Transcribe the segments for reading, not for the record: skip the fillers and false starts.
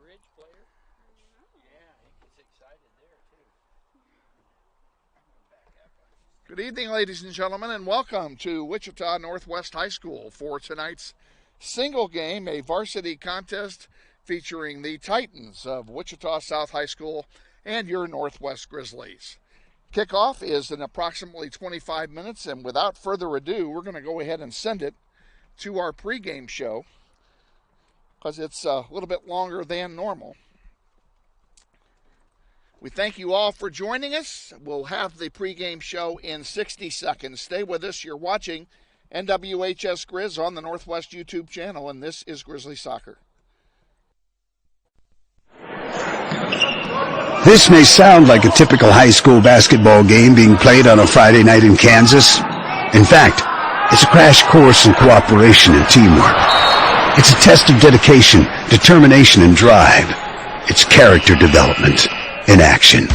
bridge player? Yeah, he gets excited there, too. Good evening, ladies and gentlemen, and welcome to Wichita Northwest High School for tonight's single game, a varsity contest featuring the Titans of Wichita South High School and your Northwest Grizzlies. Kickoff is in approximately 25 minutes, and without further ado, we're going to go ahead and send it to our pregame show because it's a little bit longer than normal. We thank you all for joining us. We'll have the pregame show in 60 seconds. Stay with us. You're watching NWHS Grizz on the Northwest YouTube channel, and this is Grizzly Soccer. This may sound like a typical high school basketball game being played on a Friday night in Kansas. In fact, it's a crash course in cooperation and teamwork. It's a test of dedication, determination, and drive. It's character development in action.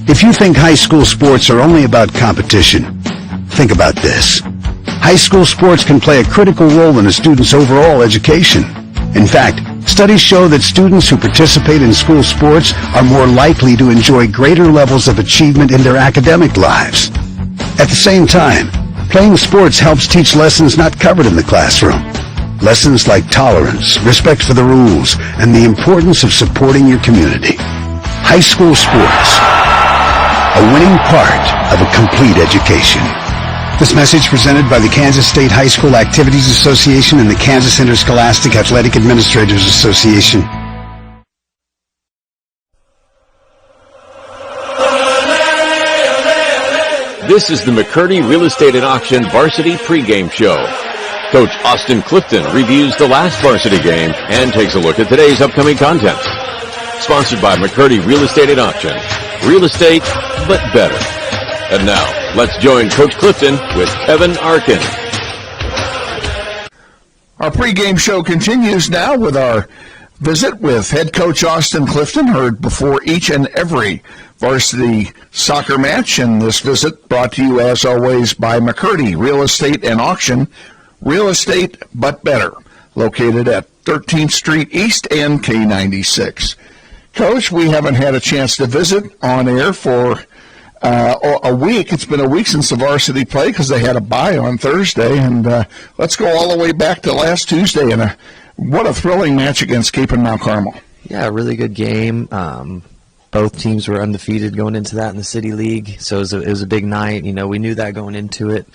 If you think high school sports are only about competition, think about this. High school sports can play a critical role in a student's overall education. In fact, studies show that students who participate in school sports are more likely to enjoy greater levels of achievement in their academic lives. At the same time, playing sports helps teach lessons not covered in the classroom. Lessons like tolerance, respect for the rules, and the importance of supporting your community. High school sports, a winning part of a complete education. This message presented by the Kansas State High School Activities Association and the Kansas Interscholastic Athletic Administrators Association. This is the McCurdy Real Estate and Auction Varsity Pregame Show. Coach Austin Clifton reviews the last varsity game and takes a look at today's upcoming contest. Sponsored by McCurdy Real Estate and Auction. Real estate, but better. And now, let's join Coach Clifton with Kevin Arkin. Our pregame show continues now with our visit with head coach Austin Clifton, heard before each and every varsity soccer match. And this visit brought to you, as always, by McCurdy Real Estate and Auction. Real estate, but better. Located at 13th Street East and K96. Coach, we haven't had a chance to visit on air for a week. It's been a week since the varsity play because they had a bye on Thursday. And let's go all the way back to last Tuesday. And what a thrilling match against Cape and Mount Carmel. Yeah, a really good game. Both teams were undefeated going into that in the City League. So it was a big night. You know, we knew that going into it.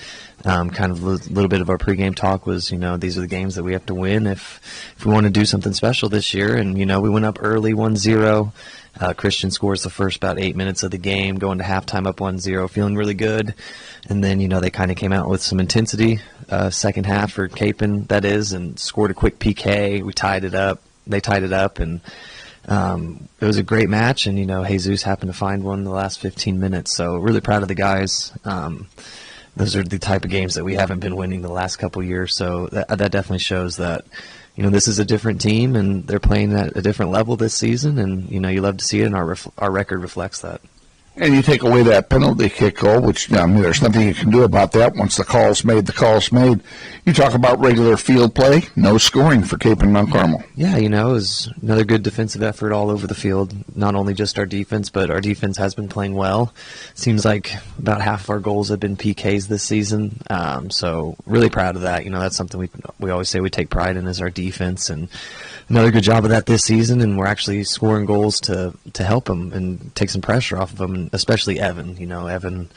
Kind of a little bit of our pregame talk was, you know, these are the games that we have to win if we want to do something special this year. And, you know, we went up early 1-0. Christian scores the first about 8 minutes of the game, going to halftime up 1-0, feeling really good. And then, you know, they kind of came out with some intensity second half for Capen, that is, and scored a quick PK. We tied it up. They tied it up, and it was a great match. And, you know, Jesus happened to find one in the last 15 minutes. So really proud of the guys. Those are the type of games that we haven't been winning the last couple years. So that definitely shows that, you know, this is a different team and they're playing at a different level this season. And, you know, you love to see it, and our record reflects that. And you take away that penalty kick goal, which, I mean, there's nothing you can do about that. Once the call's made, the call's made. You talk about regular field play, no scoring for Cape and Mount Carmel. Yeah, you know, it was another good defensive effort all over the field. Not only just our defense, but our defense has been playing well. Seems like about half of our goals have been PKs this season. So really proud of that. You know, that's something we always say we take pride in, is our defense. And another good job of that this season, and we're actually scoring goals to help them and take some pressure off of them, and especially Evan. You know, Evan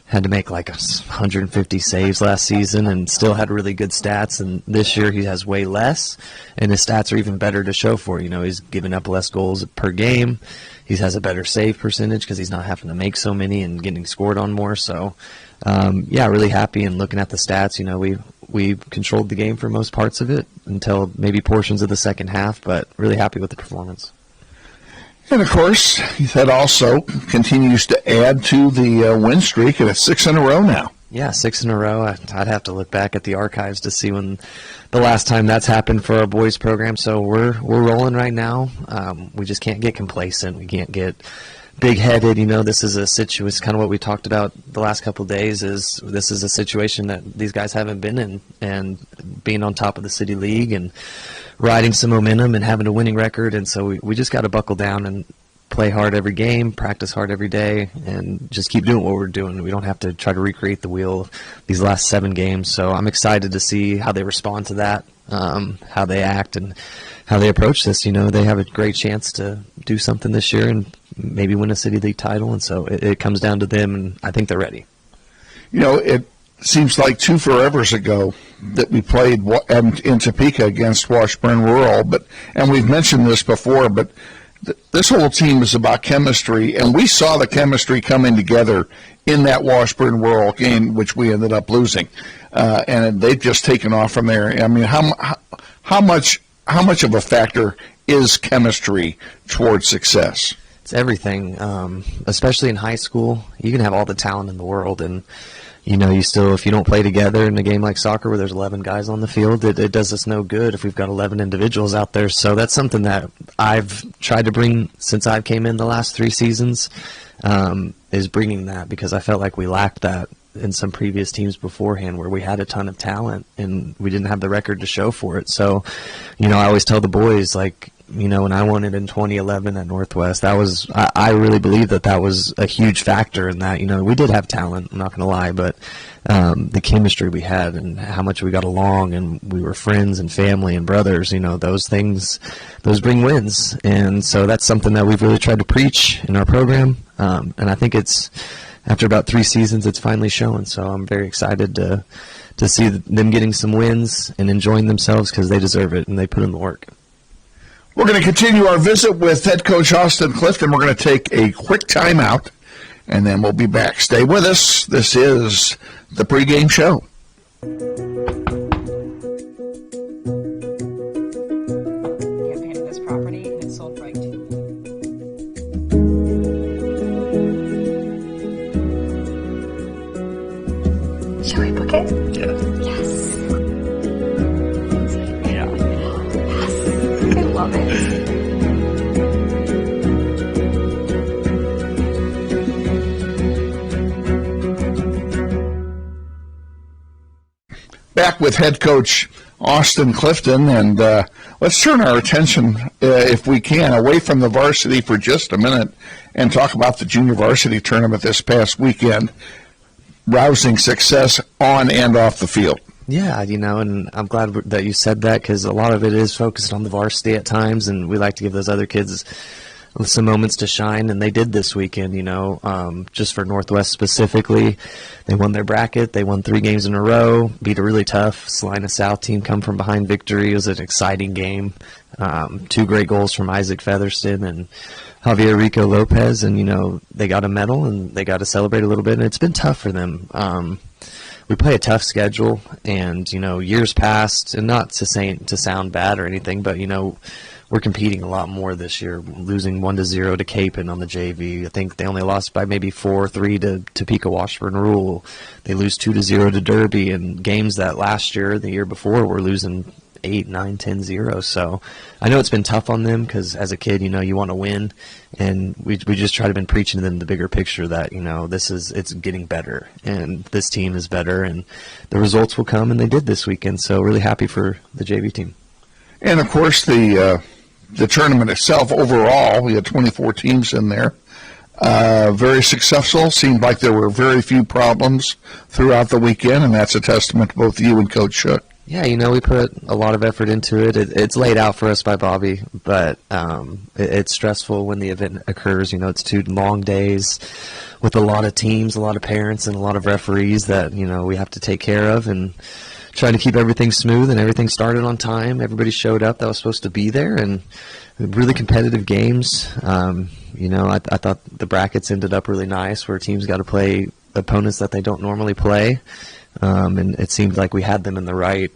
had to make like 150 saves last season and still had really good stats, and this year he has way less, and his stats are even better to show for. You know, he's giving up less goals per game. He has a better save percentage because he's not having to make so many and getting scored on more. So, yeah, really happy. And looking at the stats, you know, we controlled the game for most parts of it until maybe portions of the second half, but really happy with the performance. And, of course, that also continues to add to the win streak, and it's 6 in a row now. Yeah, 6 in a row. I'd have to look back at the archives to see when the last time that's happened for our boys program. So we're rolling right now. We just can't get complacent. We can't get big-headed. You know, this is a situation, kind of what we talked about the last couple of days, is this is a situation that these guys haven't been in, and being on top of the City League and riding some momentum and having a winning record, and so we just got to buckle down and play hard every game, practice hard every day, and just keep doing what we're doing. We don't have to try to recreate the wheel these last 7 games. So I'm excited to see how they respond to that, how they act, and how they approach this. You know, they have a great chance to do something this year and maybe win a City League title, and so it comes down to them, and I think they're ready. You know, it seems like 2 forevers ago that we played in Topeka against Washburn Rural, and we've mentioned this before, but this whole team is about chemistry, and we saw the chemistry coming together in that Washburn Rural game, which we ended up losing, and they've just taken off from there. I mean, how much of a factor is chemistry towards success? It's everything, especially in high school. You can have all the talent in the world, and you know, if you don't play together in a game like soccer where there's 11 guys on the field, it does us no good if we've got 11 individuals out there. So that's something that I've tried to bring since I came in the last 3 seasons, is bringing that, because I felt like we lacked that in some previous teams beforehand where we had a ton of talent and we didn't have the record to show for it. So, you know, I always tell the boys, like, you know, when I won it in 2011 at Northwest, I really believe that was a huge factor in that. You know, we did have talent, I'm not going to lie, but the chemistry we had and how much we got along, and we were friends and family and brothers, you know, those bring wins. And so that's something that we've really tried to preach in our program. And I think after about 3 seasons, it's finally showing. So I'm very excited to see them getting some wins and enjoying themselves, because they deserve it and they put in the work. We're going to continue our visit with head coach Austin Clifton. We're going to take a quick timeout, and then we'll be back. Stay with us. This is the pregame show. Campaign of this property, and it's sold right to you. Shall we book it? Yeah. Yes. Yeah. Yes. I love it. Back with head coach Austin Clifton, and let's turn our attention, if we can, away from the varsity for just a minute and talk about the junior varsity tournament this past weekend. Rousing success on and off the field. Yeah, you know, and I'm glad that you said that, because a lot of it is focused on the varsity at times, and we like to give those other kids some moments to shine, and they did this weekend. You know, just for Northwest specifically, they won their bracket. They won 3 games in a row, beat a really tough Sussana South team, come from behind victory. It was an exciting game. 2 great goals from Isaac Featherston and Javier Rico Lopez, and, you know, they got a medal and they got to celebrate a little bit, and it's been tough for them. We play a tough schedule, and, you know, years past, and not to sound bad or anything, but, you know, we're competing a lot more this year, losing 1-0 to Capon on the JV. I think they only lost by maybe 4-3 to Topeka Washburn Rural. They lose 2-0 to Derby, and games that last year, the year before, were losing 8, 9, 10-0. So I know it's been tough on them, because as a kid, you know, you want to win, and we just try to been preaching to them the bigger picture that, you know, it's getting better, and this team is better, and the results will come, and they did this weekend. So really happy for the JV team. And of course, the tournament itself, overall, we had 24 teams in there. Very successful. Seemed like there were very few problems throughout the weekend, and that's a testament to both you and Coach Shook. Yeah, you know, we put a lot of effort into it. It's laid out for us by Bobby, but it's stressful when the event occurs. You know, it's 2 long days with a lot of teams, a lot of parents, and a lot of referees that, you know, we have to take care of, and trying to keep everything smooth, and everything started on time. Everybody showed up that was supposed to be there, and really competitive games. You know, I thought the brackets ended up really nice, where teams got to play opponents that they don't normally play. And it seemed like we had them in the right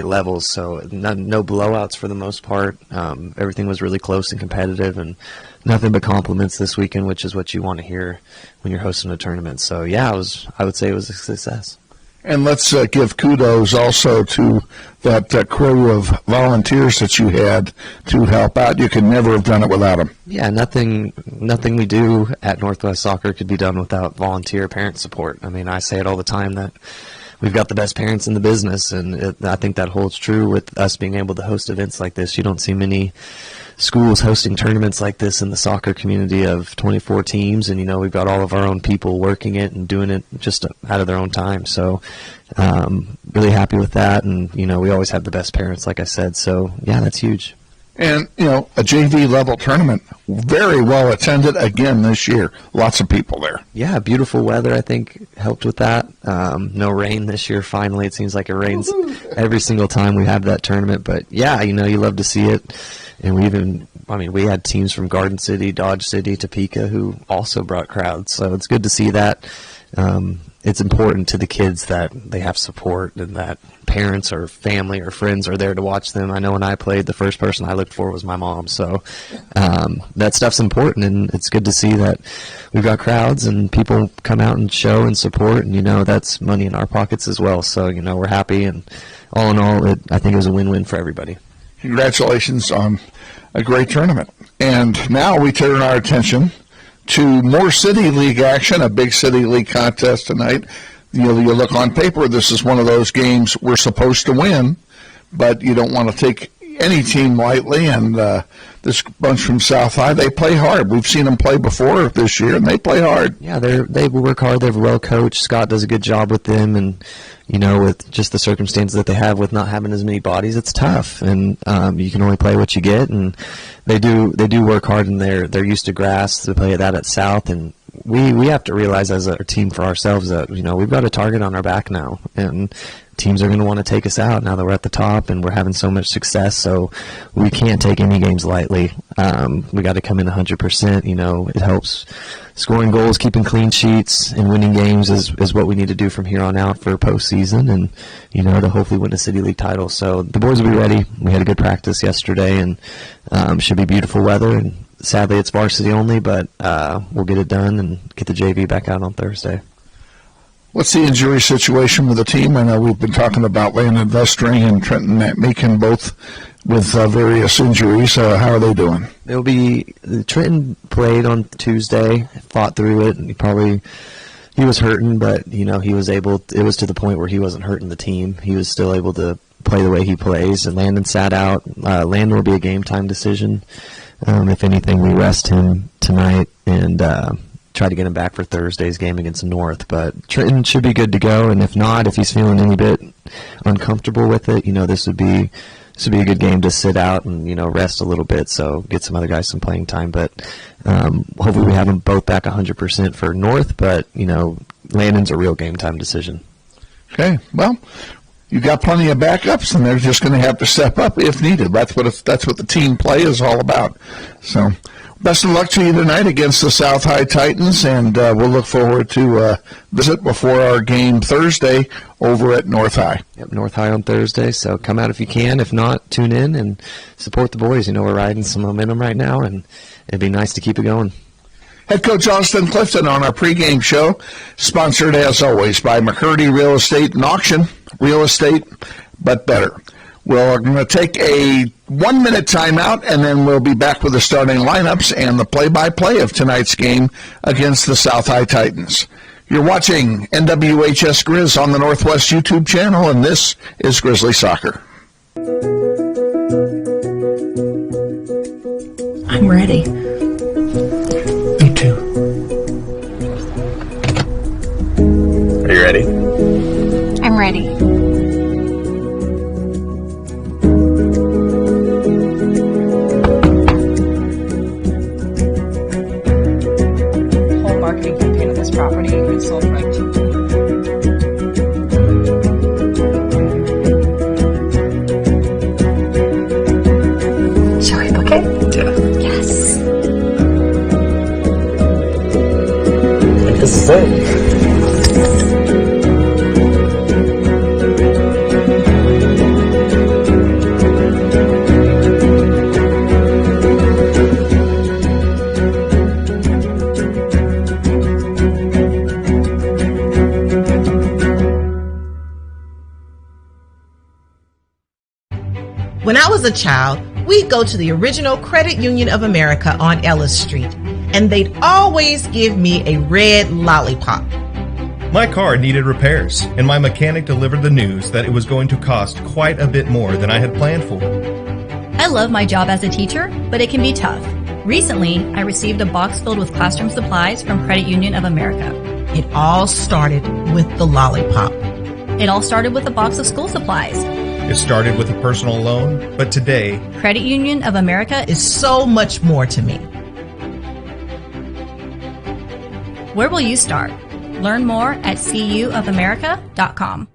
levels, so no blowouts for the most part. Everything was really close and competitive, and nothing but compliments this weekend, which is what you want to hear when you're hosting a tournament. So yeah, I would say it was a success. And let's give kudos also to that crew of volunteers that you had to help out. You could never have done it without them. Yeah, nothing we do at Northwest Soccer could be done without volunteer parent support. I mean, I say it all the time that we've got the best parents in the business, and I think that holds true with us being able to host events like this. You don't see many schools hosting tournaments like this in the soccer community of 24 teams, and we've got all of our own people working it and doing it just out of their own time. So really happy with that, and we always have the best parents, like I said. So yeah, that's huge. And, a JV level tournament, very well attended again this year. Lots of people there. Yeah, beautiful weather, I think, helped with that. No rain this year, finally. It seems like it rains every single time we have that tournament. But, yeah, you love to see it. And we had teams from Garden City, Dodge City, Topeka who also brought crowds. So it's good to see that. It's important to the kids that they have support and that parents or family or friends are there to watch them. I know when I played, the first person I looked for was my mom. So that stuff's important, and it's good to see that we've got crowds and people come out and show and support, and that's money in our pockets as well. So we're happy, and all in all, I think it was a win-win for everybody. Congratulations on a great tournament. And now we turn our attention to more City League action, a big City League contest tonight. You look on paper, this is one of those games we're supposed to win, but you don't want to take any team lightly, and this bunch from South High, they play hard. We've seen them play before this year, and they play hard. Yeah, they work hard. They're well coached. Scott does a good job with them, and with just the circumstances that they have with not having as many bodies, it's tough, and you can only play what you get, and they do work hard, and they're used to grass. They play that at South, and we have to realize as a team for ourselves that we've got a target on our back now, and teams are going to want to take us out now that we're at the top and we're having so much success. So we can't take any games lightly. We got to come in 100%. It helps scoring goals, keeping clean sheets, and winning games is what we need to do from here on out for postseason, and to hopefully win a City League title. So the boys will be ready. We had a good practice yesterday, and should be beautiful weather. And sadly, it's varsity only, but we'll get it done and get the JV back out on Thursday. What's the injury situation with the team? I know we've been talking about Landon Vestring and Trenton Meekin, both with various injuries. How are they doing? Trenton played on Tuesday, fought through it, and he was hurting, but he was able. It was to the point where he wasn't hurting the team. He was still able to play the way he plays. And Landon sat out. Landon will be a game time decision. If anything, we rest him tonight and try to get him back for Thursday's game against North. But Trenton should be good to go, and if not, if he's feeling any bit uncomfortable with it, this would be a good game to sit out and rest a little bit, so get some other guys some playing time. But hopefully we have them both back 100% for North. But Landon's a real game time decision. Okay, well, you've got plenty of backups, and they're just going to have to step up if needed. That's what the team play is all about. So best of luck to you tonight against the South High Titans, and we'll look forward to visit before our game Thursday over at North High. Yep, North High on Thursday, so come out if you can. If not, tune in and support the boys. We're riding some momentum right now, and it'd be nice to keep it going. Head Coach Austin Clifton on our pregame show, sponsored as always by McCurdy Real Estate and Auction. Real estate, but better. We're going to take a 1-minute timeout, and then we'll be back with the starting lineups and the play-by-play of tonight's game against the South High Titans. You're watching NWHS Grizz on the Northwest YouTube channel, and this is Grizzly Soccer. I'm ready. Me too. Are you ready? I'm ready. Whole marketing campaign of this property and sold right. Shall we book it? Yeah. Yes. I think this is it. When I was a child, we'd go to the original Credit Union of America on Ellis Street, and they'd always give me a red lollipop. My car needed repairs, and my mechanic delivered the news that it was going to cost quite a bit more than I had planned for. I love my job as a teacher, but it can be tough. Recently, I received a box filled with classroom supplies from Credit Union of America. It all started with the lollipop. It all started with a box of school supplies. It started with a personal loan, but today, Credit Union of America is so much more to me. Where will you start? Learn more at cuofamerica.com.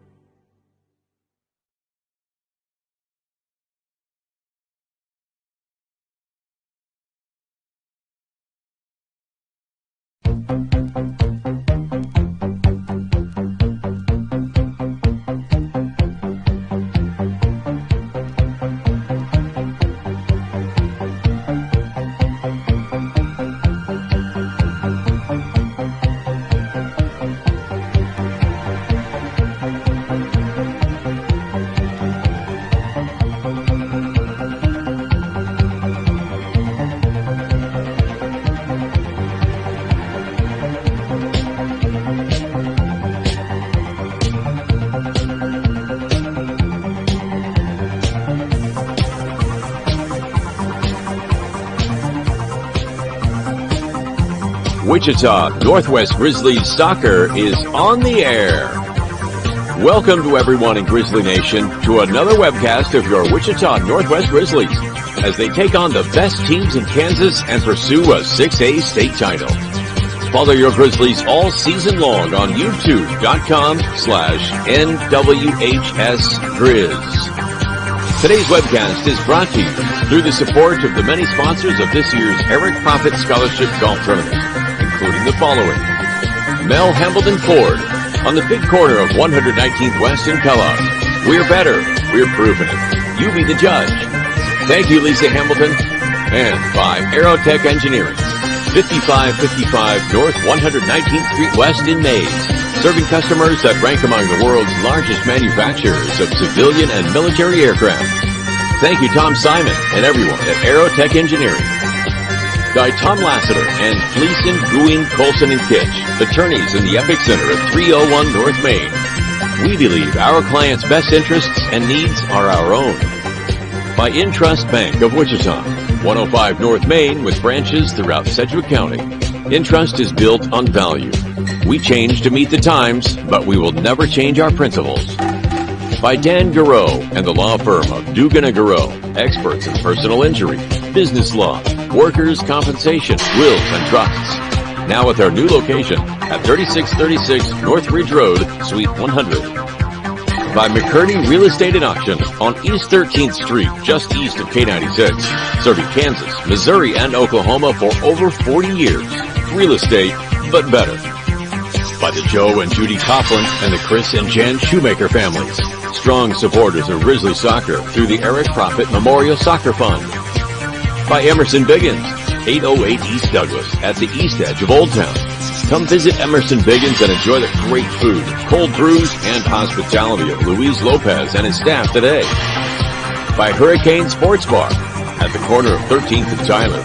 Wichita Northwest Grizzlies soccer is on the air. Welcome to everyone in Grizzly Nation to another webcast of your Wichita Northwest Grizzlies as they take on the best teams in Kansas and pursue a 6A state title. Follow your Grizzlies all season long on youtube.com/NWHSGrizz. Today's webcast is brought to you through the support of the many sponsors of this year's Eric Profit Scholarship Golf Tournament, including the following: Mel Hambledon Ford on the big corner of 119th West in Kellogg. We're better. We're proving it. You be the judge. Thank you, Lisa Hamilton. And by Aerotech Engineering, 5555 North 119th Street West in Mays, serving customers that rank among the world's largest manufacturers of civilian and military aircraft. Thank you, Tom Simon and everyone at Aerotech Engineering. By Tom Lassiter and Gleason, Guin, Colson, and Kitch, attorneys in the Epic Center at 301 North Main. We believe our clients' best interests and needs are our own. By Intrust Bank of Wichita, 105 North Main with branches throughout Sedgwick County. Intrust is built on value. We change to meet the times, but we will never change our principles. By Dan Garreau and the law firm of Dugan & Garreau, experts in personal injury, business law, workers' compensation, wills, and trusts. Now with our new location at 3636 North Ridge Road, Suite 100. By McCurdy Real Estate and Auction on East 13th Street, just east of K96, serving Kansas, Missouri, and Oklahoma for over 40 years. Real estate, but better. By the Joe and Judy Coughlin and the Chris and Jan Shoemaker families, strong supporters of Grizzly soccer through the Eric Profit Memorial Soccer Fund. By Emerson Biggins, 808 East Douglas at the east edge of Old Town. Come visit Emerson Biggins and enjoy the great food, cold brews, and hospitality of Luis Lopez and his staff today. By Hurricane Sports Bar at the corner of 13th and Tyler.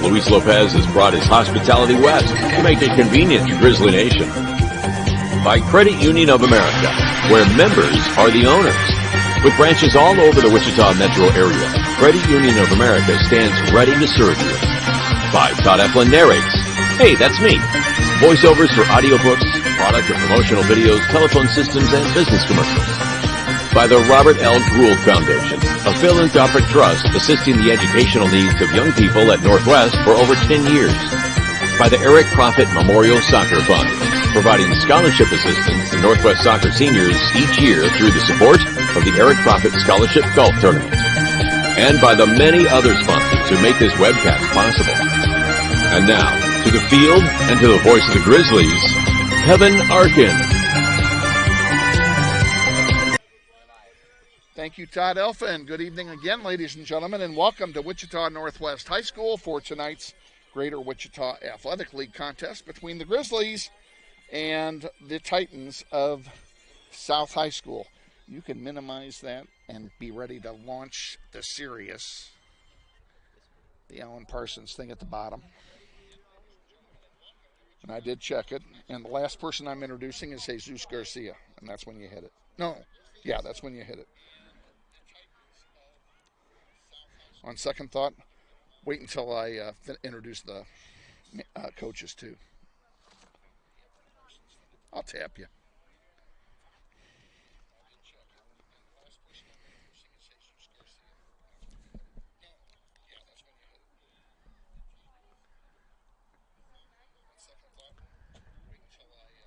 Luis Lopez has brought his hospitality west to make it convenient to Grizzly Nation. By Credit Union of America, where members are the owners. With branches all over the Wichita metro area, Credit Union of America stands ready to serve you. By Todd Eflin narrates. Hey, that's me. Voiceovers for audiobooks, product or promotional videos, telephone systems, and business commercials. By the Robert L. Gould Foundation, a philanthropic trust assisting the educational needs of young people at Northwest for over 10 years. By the Eric Profit Memorial Soccer Fund, providing scholarship assistance to Northwest soccer seniors each year through the support of the Eric Profit Scholarship Golf Tournament. And by the many other sponsors who make this webcast possible. And now, to the field and to the voice of the Grizzlies, Kevin Arkin. Thank you, Todd Elfin. Good evening again, ladies and gentlemen, and welcome to Wichita Northwest High School for tonight's Greater Wichita Athletic League contest between the Grizzlies and the Titans of South High School. You can minimize that and be ready to launch the Sirius, the Alan Parsons thing at the bottom. And I did check it. And the last person I'm introducing is Jesus Garcia. And that's when you hit it. No. Yeah, that's when you hit it. On second thought, wait until I introduce the coaches too. I'll tap you.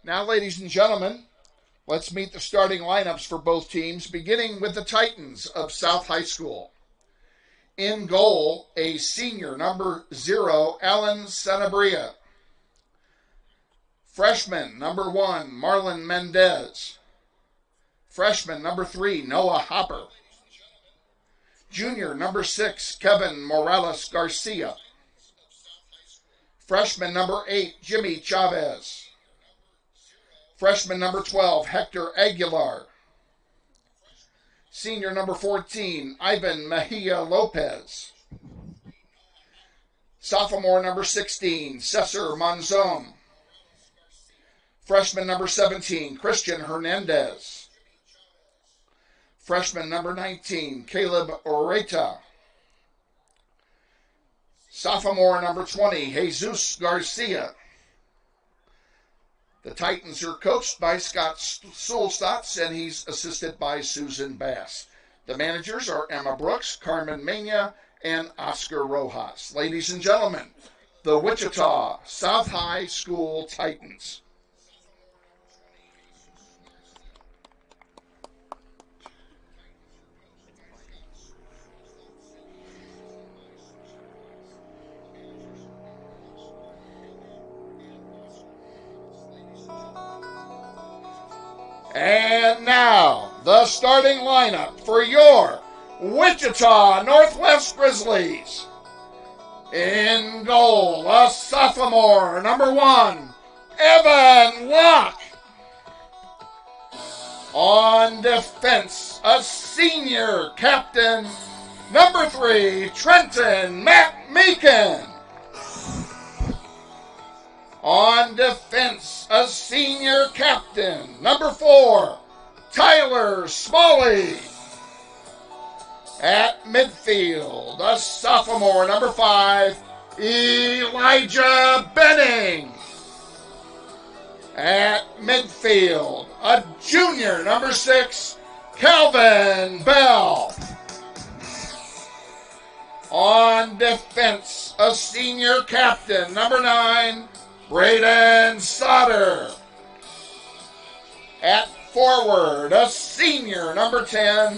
Now, ladies and gentlemen, let's meet the starting lineups for both teams, beginning with the Titans of South High School. In goal, a senior, number 0, Alan Sanabria. Freshman, number 1, Marlon Mendez. Freshman, number 3, Noah Hopper. Junior, number 6, Kevin Morales Garcia. Freshman, number 8, Jimmy Chavez. Freshman, number 12, Hector Aguilar. Senior, number 14, Ivan Mejia Lopez. Sophomore, number 16, Cesar Monzon. Freshman, number 17, Christian Hernandez. Freshman, number 19, Caleb Oreta. Sophomore, number 20, Jesus Garcia. The Titans are coached by Scott Sulstats, and he's assisted by Susan Bass. The managers are Emma Brooks, Carmen Mena, and Oscar Rojas. Ladies and gentlemen, the Wichita South High School Titans. And now, the starting lineup for your Wichita Northwest Grizzlies. In goal, a sophomore, number 1, Evan Locke. On defense, a senior captain, number 3, Trenton Matt Meekin. On defense, a senior captain, number 4, Tyler Smalley. At midfield, a sophomore, number 5, Elijah Benning. At midfield, a junior, number 6, Calvin Bell. On defense, a senior captain, number 9, Braden Sauter. At forward, a senior, number 10,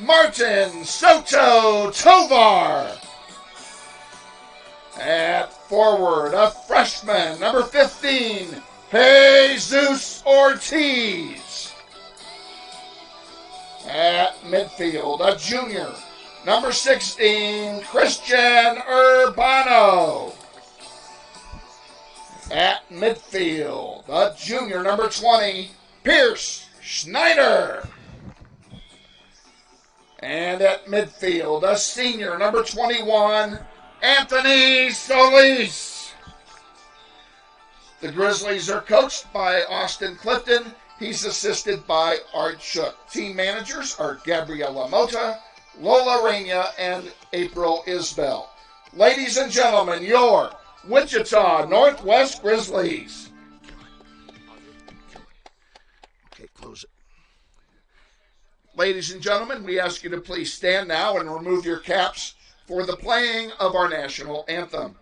Martin Soto Tovar. At forward, a freshman, number 15, Jesus Ortiz. At midfield, a junior, number 16, Christian Urbano. At midfield, a junior, number 20, Pierce Schneider. And at midfield, a senior, number 21, Anthony Solis. The Grizzlies are coached by Austin Clifton. He's assisted by Art Shook. Team managers are Gabriela Mota, Lola Raina, and April Isbell. Ladies and gentlemen, your Wichita Northwest Grizzlies. Okay, close it. Ladies and gentlemen, we ask you to please stand now and remove your caps for the playing of our national anthem.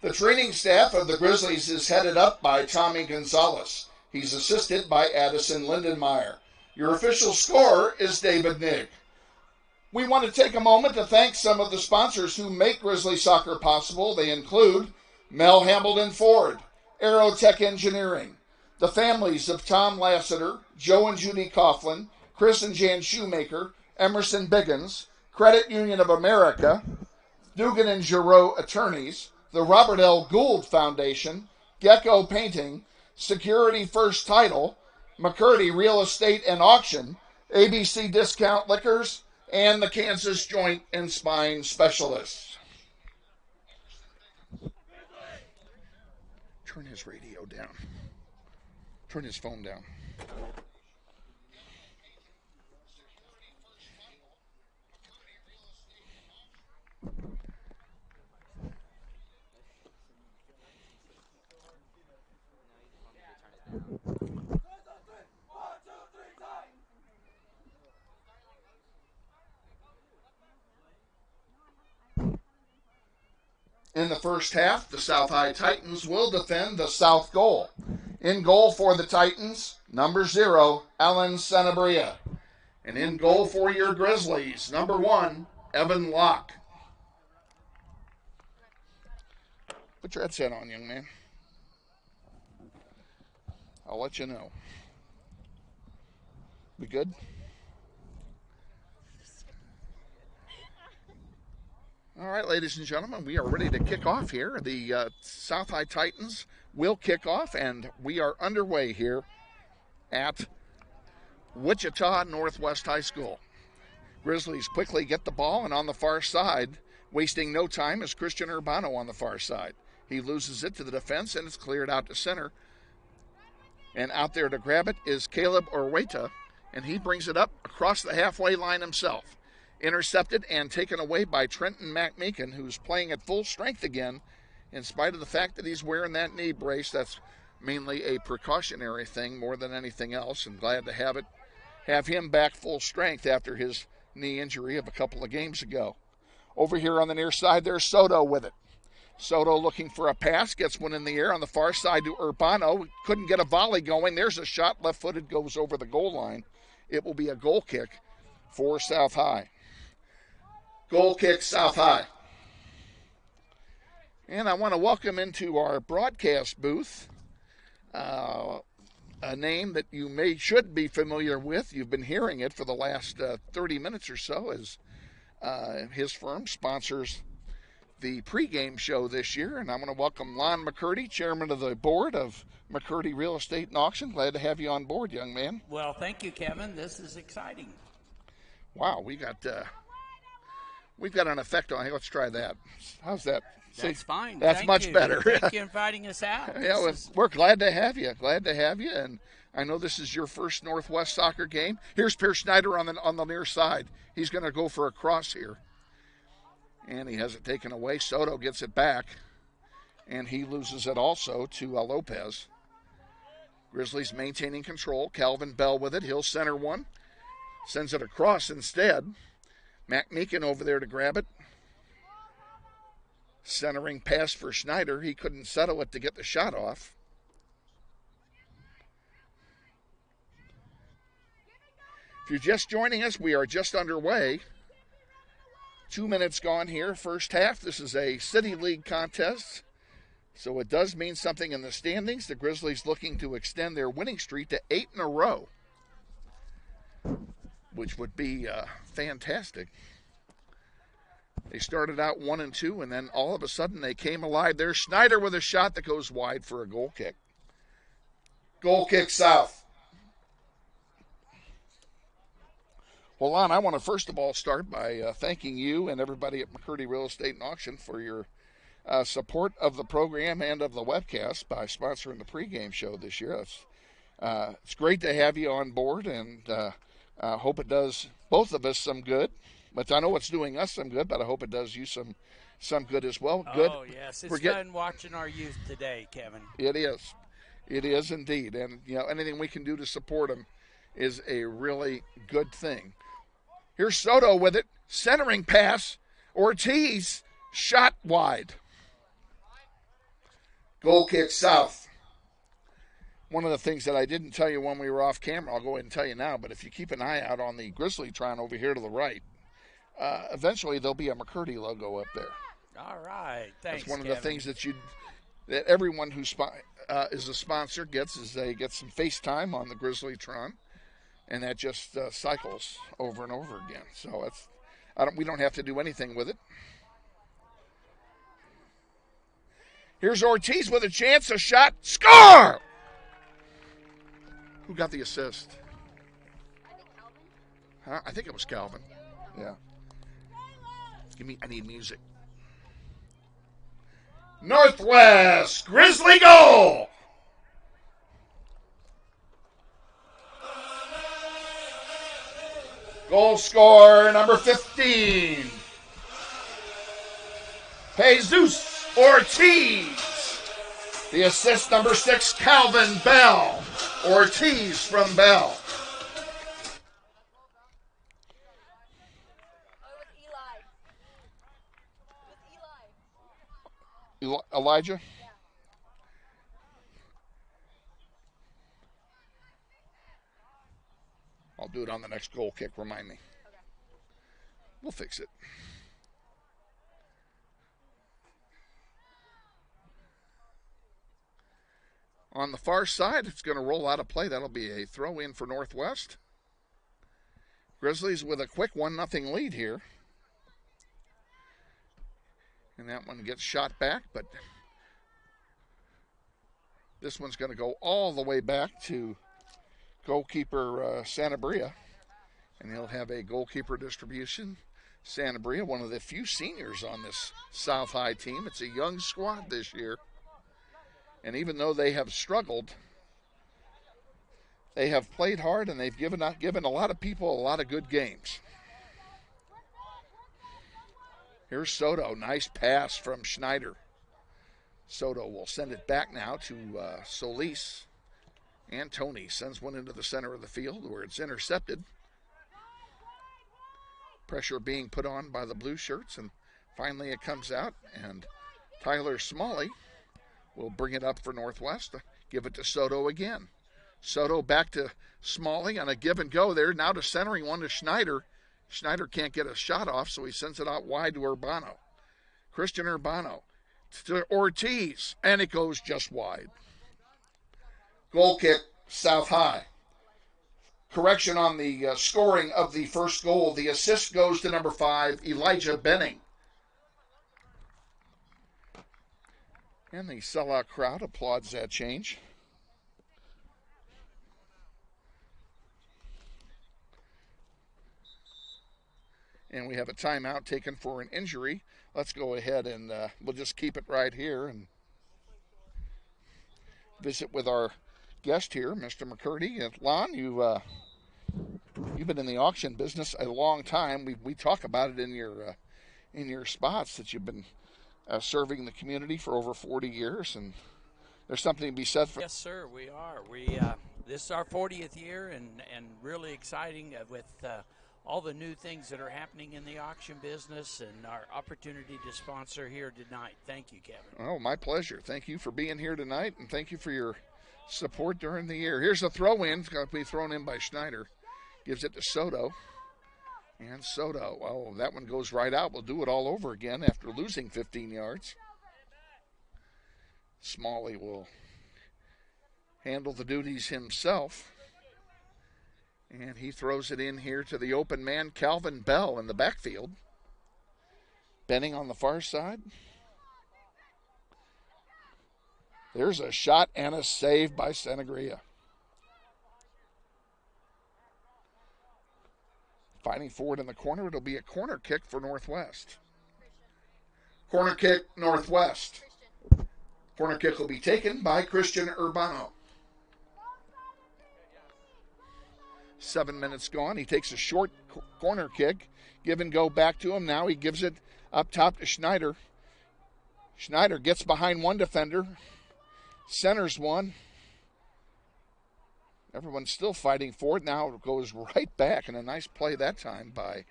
The training staff of the Grizzlies is headed up by Tommy Gonzalez. He's assisted by Addison Lindenmeyer. Your official scorer is David Nigg. We want to take a moment to thank some of the sponsors who make Grizzly Soccer possible. They include Mel Hambledon Ford, Aerotech Engineering, the families of Tom Lassiter, Joe and Judy Coughlin, Chris and Jan Shoemaker, Emerson Biggins, Credit Union of America, Dugan and Giroux Attorneys, the Robert L. Gould Foundation, Gecko Painting, Security First Title, McCurdy Real Estate and Auction, ABC Discount Liquors, and the Kansas Joint and Spine Specialists. Turn his radio down. Turn his phone down. In the first half, the South High Titans will defend the south goal. In goal for the Titans, number 0, Alan Sanabria. And in goal for your Grizzlies, number 1, Evan Locke. Put your headset on, young man. I'll let you know. We good? All right, ladies and gentlemen, we are ready to kick off here. The South High Titans will kick off, and we are underway here at Wichita Northwest High School. Grizzlies quickly get the ball, and on the far side, wasting no time, is Christian Urbano on the far side. He loses it to the defense, and it's cleared out to center. And out there to grab it is Caleb Orweta, and he brings it up across the halfway line himself. Intercepted and taken away by Trenton McMeekin, who's playing at full strength again, in spite of the fact that he's wearing that knee brace. That's mainly a precautionary thing more than anything else, and glad to have him back full strength after his knee injury of a couple of games ago. Over here on the near side, there's Soto with it. Soto looking for a pass, gets one in the air on the far side to Urbano. Couldn't get a volley going. There's a shot, left-footed, goes over the goal line. It will be a goal kick for South High. Goal kick, South High. And I want to welcome into our broadcast booth a name that you should be familiar with. You've been hearing it for the last 30 minutes or so, as his firm sponsors the pregame show this year. And I'm going to welcome Lon McCurdy, chairman of the board of McCurdy Real Estate and Auction. Glad to have you on board, young man. Well, thank you, Kevin. This is exciting. Wow, we've got an effect on. Hey, let's try that. How's that? That's fine. That's Thank much you. better. Thank you for inviting us out. Yeah, we're glad to have you. Glad to have you. And I know this is your first Northwest soccer game. Here's Pierce Schneider on the near side. He's going to go for a cross here. And he has it taken away. Soto gets it back. And he loses it also to Lopez. Grizzlies maintaining control. Calvin Bell with it. He'll center one. Sends it across instead. McMeekin over there to grab it. Centering pass for Schneider. He couldn't settle it to get the shot off. If you're just joining us, we are just underway. 2 minutes gone here, first half. This is a City League contest, so it does mean something in the standings. The Grizzlies looking to extend their winning streak to 8 in a row, which would be fantastic. They started out 1-2, and then all of a sudden they came alive. There's Schneider with a shot that goes wide for a goal kick. Goal kick, South. Well, Lon, I want to first of all start by thanking you and everybody at McCurdy Real Estate and Auction for your support of the program and of the webcast by sponsoring the pregame show this year. It's great to have you on board, and hope it does both of us some good. But I know it's doing us some good, but I hope it does you some good as well. Good. Oh, yes. It's fun watching our youth today, Kevin. It is. It is indeed. And, anything we can do to support them is a really good thing. Here's Soto with it. Centering pass. Ortiz shot wide. Goal kick south. One of the things that I didn't tell you when we were off camera, I'll go ahead and tell you now, but if you keep an eye out on the Grizzlytron over here to the right, eventually there'll be a McCurdy logo up there. All right. Thanks, That's one of Kevin. the things that everyone who is a sponsor gets, is they get some FaceTime on the Grizzlytron, and that just cycles over and over again. So we don't have to do anything with it. Here's Ortiz with a chance, a shot, score! Who got the assist? Huh? I think it was Calvin. Yeah. I need music. Northwest Grizzly goal! Goal scorer number 15. Jesus Ortiz. The assist number 6, Calvin Bell. Ortiz from Bell. Elijah? I'll do it on the next goal kick, remind me. We'll fix it. On the far side, it's going to roll out of play. That'll be a throw in for Northwest. Grizzlies with a quick 1-0 lead here. And that one gets shot back, but this one's going to go all the way back to goalkeeper Sanabria. And he'll have a goalkeeper distribution. Sanabria, one of the few seniors on this South High team. It's a young squad this year. And even though they have struggled, they have played hard and they've given a lot of people a lot of good games. Here's Soto. Nice pass from Schneider. Soto will send it back now to Solis. And Tony sends one into the center of the field where it's intercepted. Pressure being put on by the blue shirts, and finally it comes out, and Tyler Smalley will bring it up for Northwest. Give it to Soto again. Soto back to Smalley on a give and go there. Now to centering one to Schneider. Schneider can't get a shot off, so he sends it out wide to Urbano. Christian Urbano to Ortiz, and it goes just wide. Goal kick, South High. Correction on the scoring of the first goal. The assist goes to number 5, Elijah Benning. And the sellout crowd applauds that change. And we have a timeout taken for an injury. Let's go ahead and we'll just keep it right here and visit with our guest here, Mr. McCurdy. And Lon, you've been in the auction business a long time. We talk about it in your spots that you've been serving the community for over 40 years, and there's something to be said for. Yes, sir, we are. This is our 40th year, and really exciting with all the new things that are happening in the auction business and our opportunity to sponsor here tonight. Thank you, Kevin. Oh, my pleasure. Thank you for being here tonight, and thank you for your support during the year. Here's a throw-in. It's going to be thrown in by Schneider. Gives it to Soto. And Soto, oh, that one goes right out. We'll do it all over again after losing 15 yards. Smalley will handle the duties himself. And he throws it in here to the open man, Calvin Bell, in the backfield. Benning on the far side. There's a shot and a save by Sanagria. Fighting forward in the corner. It'll be a corner kick for Northwest. Corner kick, Northwest. Corner kick will be taken by Christian Urbano. 7 minutes gone. He takes a short corner kick. Give and go back to him. Now he gives it up top to Schneider. Schneider gets behind one defender. Centers one. Everyone's still fighting for it. Now it goes right back, and a nice play that time by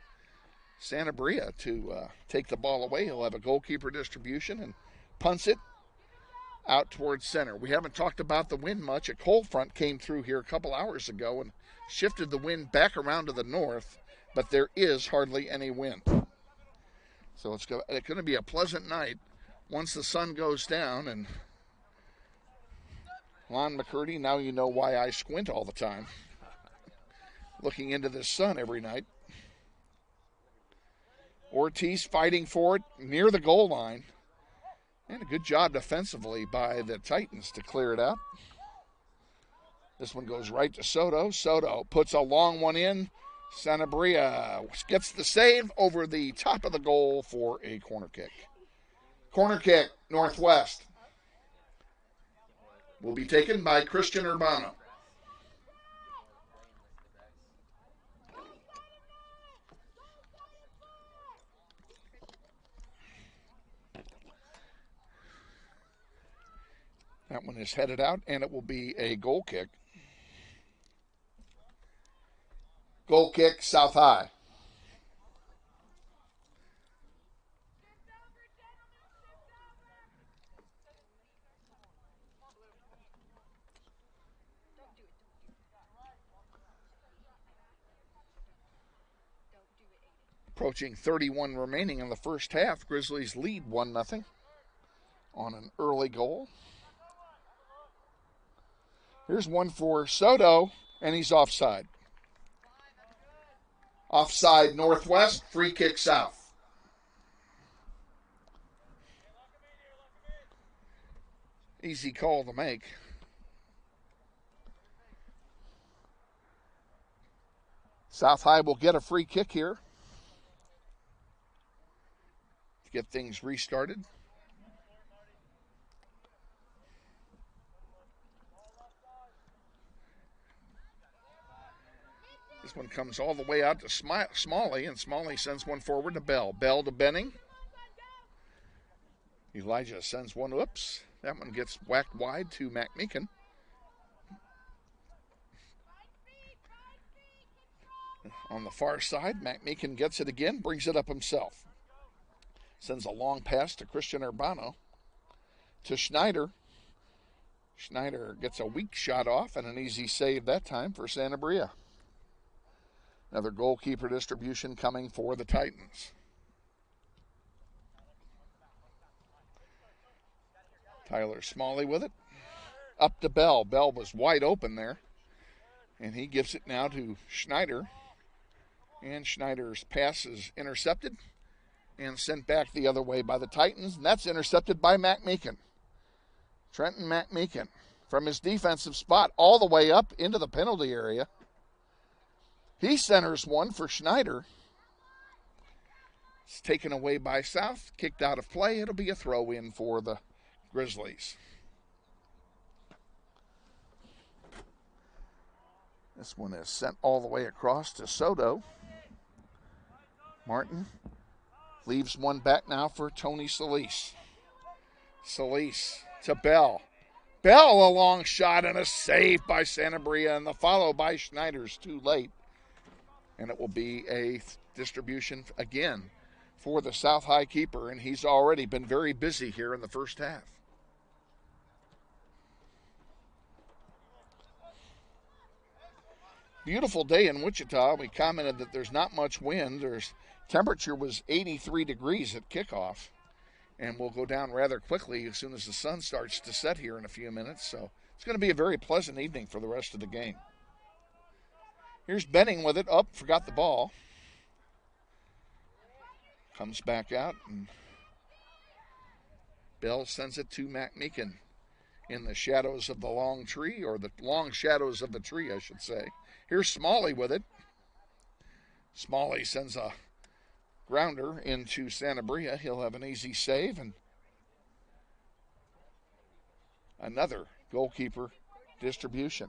Sanabria to take the ball away. He'll have a goalkeeper distribution and punts it out towards center. We haven't talked about the wind much. A cold front came through here a couple hours ago and shifted the wind back around to the north, but there is hardly any wind. So it's going to be a pleasant night once the sun goes down. And Lon McCurdy, now you know why I squint all the time, looking into the sun every night. Ortiz fighting for it near the goal line. And a good job defensively by the Titans to clear it out. This one goes right to Soto. Soto puts a long one in. Sanabria gets the save over the top of the goal for a corner kick. Corner kick, Northwest. Will be taken by Christian Urbano. That one is headed out, and it will be a goal kick. Goal kick, South High. Approaching 31 remaining in the first half. Grizzlies lead 1-0 on an early goal. Here's one for Soto, and he's offside. Offside Northwest, free kick South. Easy call to make. South High will get a free kick here to get things restarted. This one comes all the way out to Smalley, and Smalley sends one forward to Bell. Bell to Benning. Elijah sends one, oops. That one gets whacked wide to McMeekin. On the far side, McMeekin gets it again, brings it up himself. Sends a long pass to Christian Urbano. To Schneider. Schneider gets a weak shot off and an easy save that time for Sanabria. Another goalkeeper distribution coming for the Titans. Tyler Smalley with it. Up to Bell. Bell was wide open there. And he gives it now to Schneider. And Schneider's pass is intercepted and sent back the other way by the Titans. And that's intercepted by McMeekin. Trenton McMeekin from his defensive spot all the way up into the penalty area. He centers one for Schneider. It's taken away by South, kicked out of play. It'll be a throw-in for the Grizzlies. This one is sent all the way across to Soto. Martin leaves one back now for Tony Solis. Solis to Bell. Bell, a long shot and a save by Sanabria, and the follow by Schneider's too late. And it will be a distribution again for the South High keeper, and he's already been very busy here in the first half. Beautiful day in Wichita. We commented that there's not much wind. Temperature was 83 degrees at kickoff, and will go down rather quickly as soon as the sun starts to set here in a few minutes. So it's going to be a very pleasant evening for the rest of the game. Here's Benning with it. Up, forgot the ball. Comes back out, and Bell sends it to McMeekin in the shadows of the long tree, or the long shadows of the tree, I should say. Here's Smalley with it. Smalley sends a grounder into Sanabria. He'll have an easy save, and another goalkeeper distribution.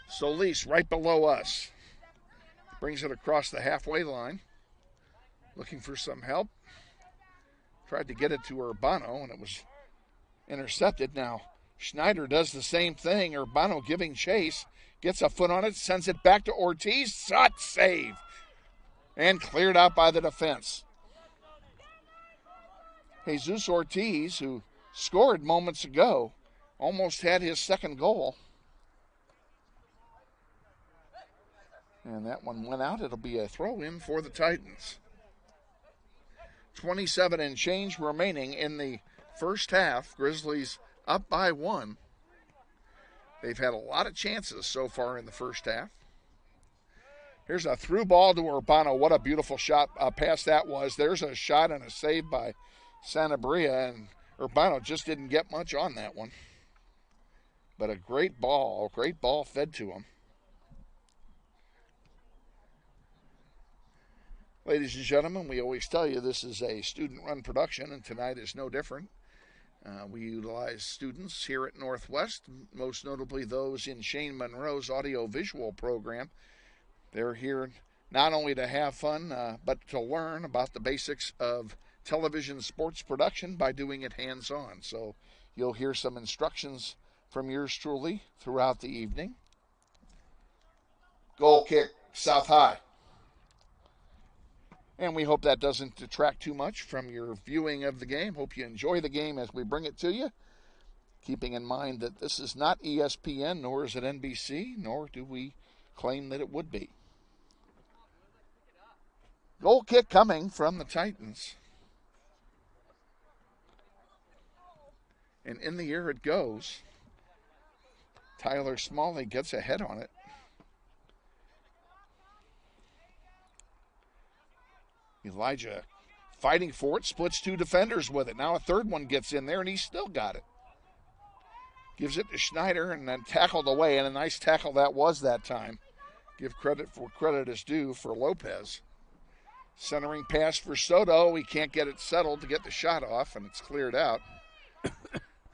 Solis right below us. Brings it across the halfway line. Looking for some help. Tried to get it to Urbano, and it was intercepted. Now, Schneider does the same thing. Urbano giving chase. Gets a foot on it, sends it back to Ortiz. Shot save. And cleared out by the defense. Jesus Ortiz, who scored moments ago, almost had his second goal. And that one went out. It'll be a throw-in for the Titans. 27 and change remaining in the first half. Grizzlies up by 1. They've had a lot of chances so far in the first half. Here's a through ball to Urbano. What a beautiful shot pass that was. There's a shot and a save by Sanabria, and Urbano just didn't get much on that one. But a great ball fed to him. Ladies and gentlemen, we always tell you this is a student-run production, and tonight is no different. We utilize students here at Northwest, most notably those in Shane Monroe's audio-visual program. They're here not only to have fun, but to learn about the basics of television sports production by doing it hands-on. So you'll hear some instructions from yours truly throughout the evening. Goal kick, South High. And we hope that doesn't detract too much from your viewing of the game. Hope you enjoy the game as we bring it to you. Keeping in mind that this is not ESPN, nor is it NBC, nor do we claim that it would be. Goal kick coming from the Titans. And in the air it goes. Tyler Smalley gets a head on it. Elijah fighting for it, splits 2 defenders with it. Now a third one gets in there, and he's still got it. Gives it to Schneider, and then tackled away, and a nice tackle that was that time. Give credit for credit is due for Lopez. Centering pass for Soto. He can't get it settled to get the shot off, and it's cleared out.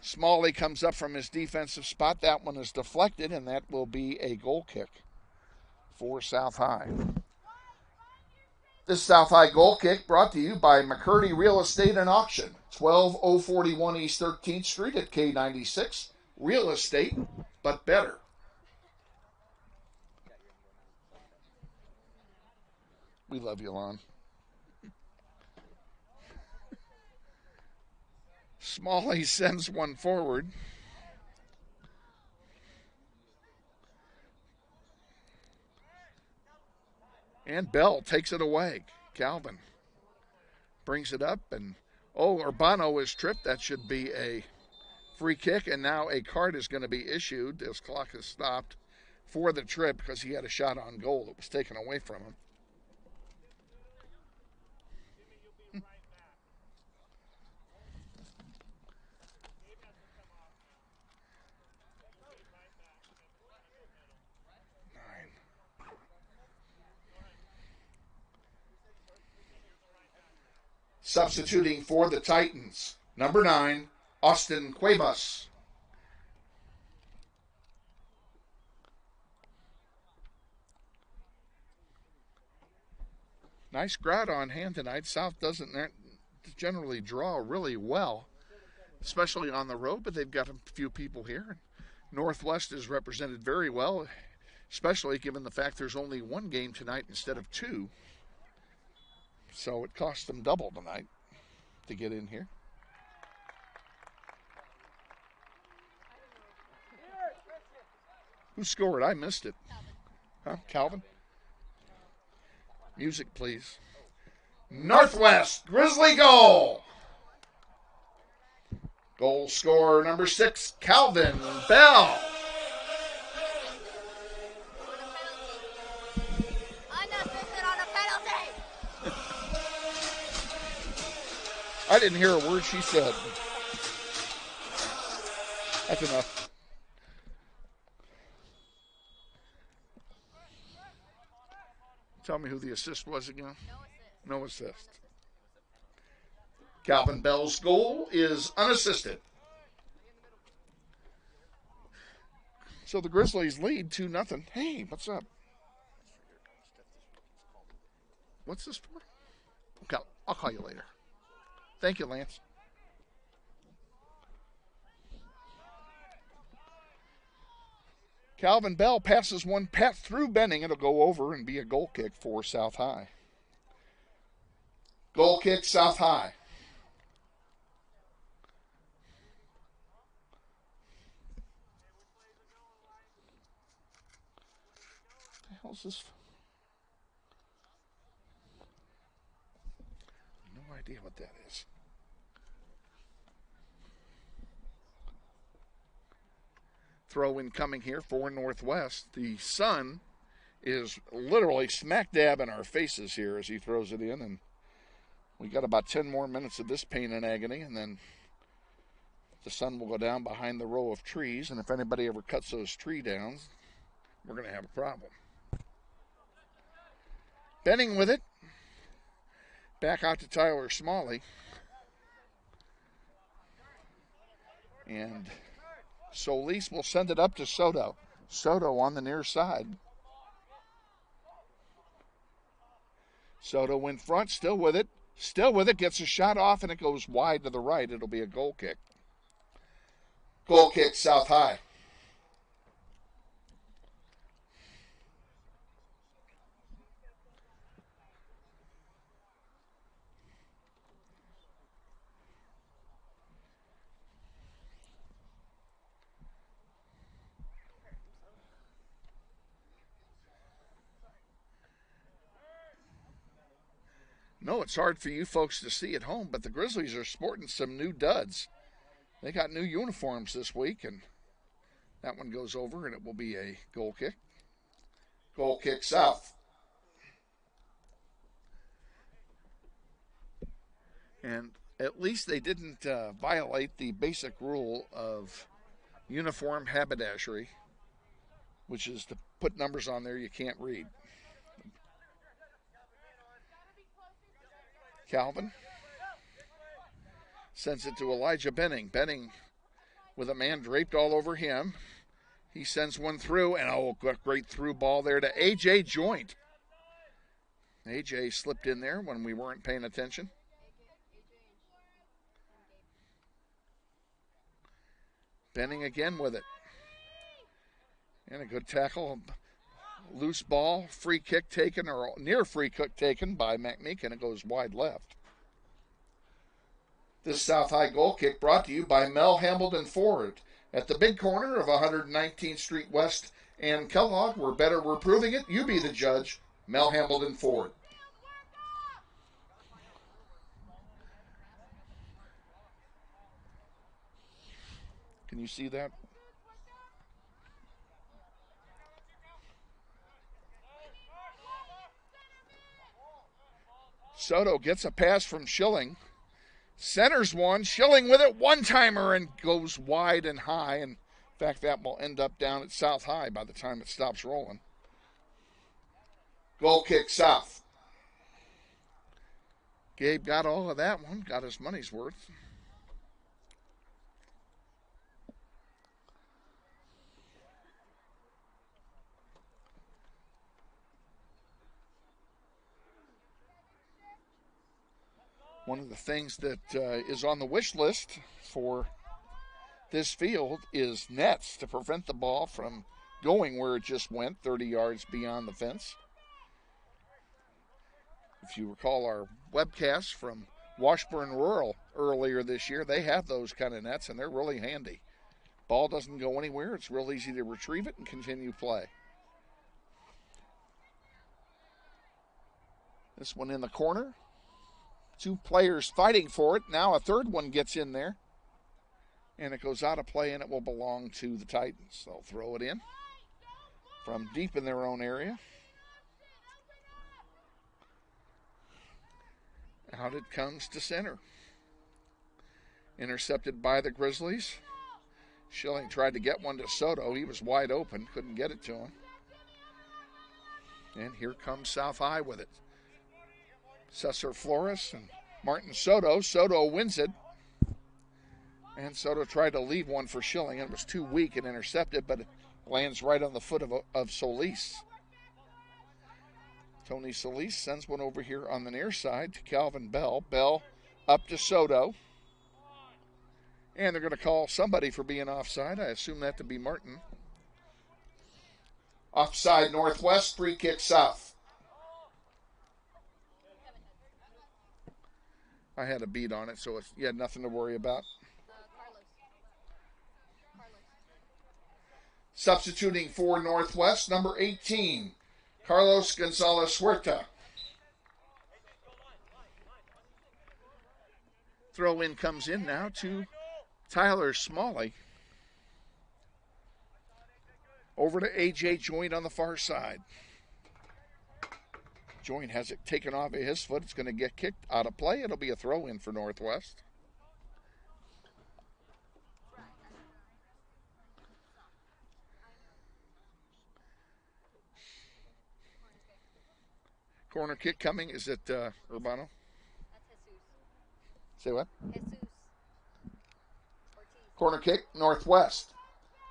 Smalley comes up from his defensive spot. That one is deflected, and that will be a goal kick for South High. This South High goal kick brought to you by McCurdy Real Estate and Auction, 12041 East 13th Street at K96. Real estate, but better. We love you, Lon. Smalley sends one forward. And Bell takes it away. Calvin brings it up, and Urbano is tripped. That should be a free kick, and now a card is going to be issued. This clock is stopped for the trip because he had a shot on goal that was taken away from him. Substituting for the Titans, number 9, Austin Cuevas. Nice crowd on hand tonight. South doesn't generally draw really well, especially on the road, but they've got a few people here. Northwest is represented very well, especially given the fact there's only one game tonight instead of 2. So it cost them double tonight to get in here. Who scored? I missed it. Huh? Calvin? Music, please. Northwest Grizzly goal. Goal scorer number 6, Calvin Bell. I didn't hear a word she said. That's enough. Tell me who the assist was again. No assist. Calvin Bell's goal is unassisted. So the Grizzlies lead 2-0. Hey, what's up? What's this for? Okay, I'll call you later. Thank you, Lance. Calvin Bell passes one through Benning. It'll go over and be a goal kick for South High. Goal kick, South High. What the hell's this? No idea what that is. Throw in coming here for Northwest. The sun is literally smack dab in our faces here as he throws it in, and we got about 10 more minutes of this pain and agony, and then the sun will go down behind the row of trees, and if anybody ever cuts those trees down, we're going to have a problem. Benning with it. Back out to Tyler Smalley. And Solis will send it up to Soto. Soto on the near side. Soto in front, still with it. Still with it, gets a shot off, and it goes wide to the right. It'll be a goal kick. Goal kick, South High. No, it's hard for you folks to see at home, but the Grizzlies are sporting some new duds. They got new uniforms this week, and that one goes over, and it will be a goal kick. Goal kick, South. And at least they didn't violate the basic rule of uniform haberdashery, which is to put numbers on there you can't read. Calvin sends it to Elijah Benning. Benning with a man draped all over him. He sends one through, and great through ball there to A.J. Joint. A.J. slipped in there when we weren't paying attention. Benning again with it. And a good tackle. Loose ball, free kick taken, or near free kick taken by McMeek, and it goes wide left. This South High goal kick brought to you by Mel Hambledon Ford at the big corner of 119th Street West and Kellogg. We're better, we're proving it. You be the judge. Mel Hambledon Ford. Can you see that? Soto gets a pass from Schilling. Centers one. Schilling with it. One-timer and goes wide and high. And in fact, that will end up down at South High by the time it stops rolling. Goal kick, South. Gabe got all of that one. Got his money's worth. One of the things that is on the wish list for this field is nets to prevent the ball from going where it just went, 30 yards beyond the fence. If you recall our webcast from Washburn Rural earlier this year, they have those kind of nets, and they're really handy. Ball doesn't go anywhere. It's real easy to retrieve it and continue play. This one in the corner. Two players fighting for it. Now a third one gets in there. And it goes out of play, and it will belong to the Titans. They'll throw it in from deep in their own area. Out it comes to center. Intercepted by the Grizzlies. Schilling tried to get one to Soto. He was wide open. Couldn't get it to him. And here comes South High with it. Cesar Flores and Martin Soto. Soto wins it. And Soto tried to leave one for Schilling. It was too weak and intercepted, but it lands right on the foot of Solis. Tony Solis sends one over here on the near side to Calvin Bell. Bell up to Soto. And they're going to call somebody for being offside. I assume that to be Martin. Offside Northwest, free kick South. I had a beat on it, so you had nothing to worry about. Substituting for Northwest, number 18, Carlos Gonzalez Huerta. Throw in comes in now to Tyler Smalley. Over to A.J. Joint on the far side. Joint has it taken off of his foot. It's going to get kicked out of play. It'll be a throw in for Northwest. Corner kick coming. Is it Urbano? Say what? Corner kick, Northwest.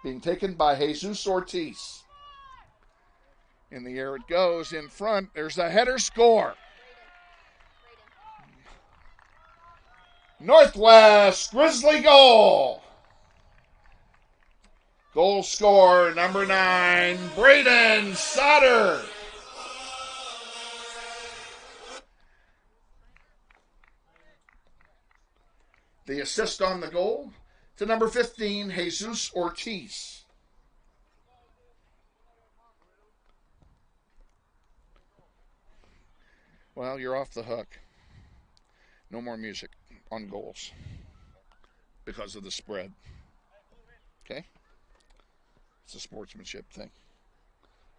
Being taken by Jesus Ortiz. In the air it goes. In front, there's a header score. Northwest Grizzly goal. Goal scorer, number 9, Braden Sutter. The assist on the goal to number 15, Jesus Ortiz. Well, you're off the hook. No more music on goals because of the spread. Okay? It's a sportsmanship thing.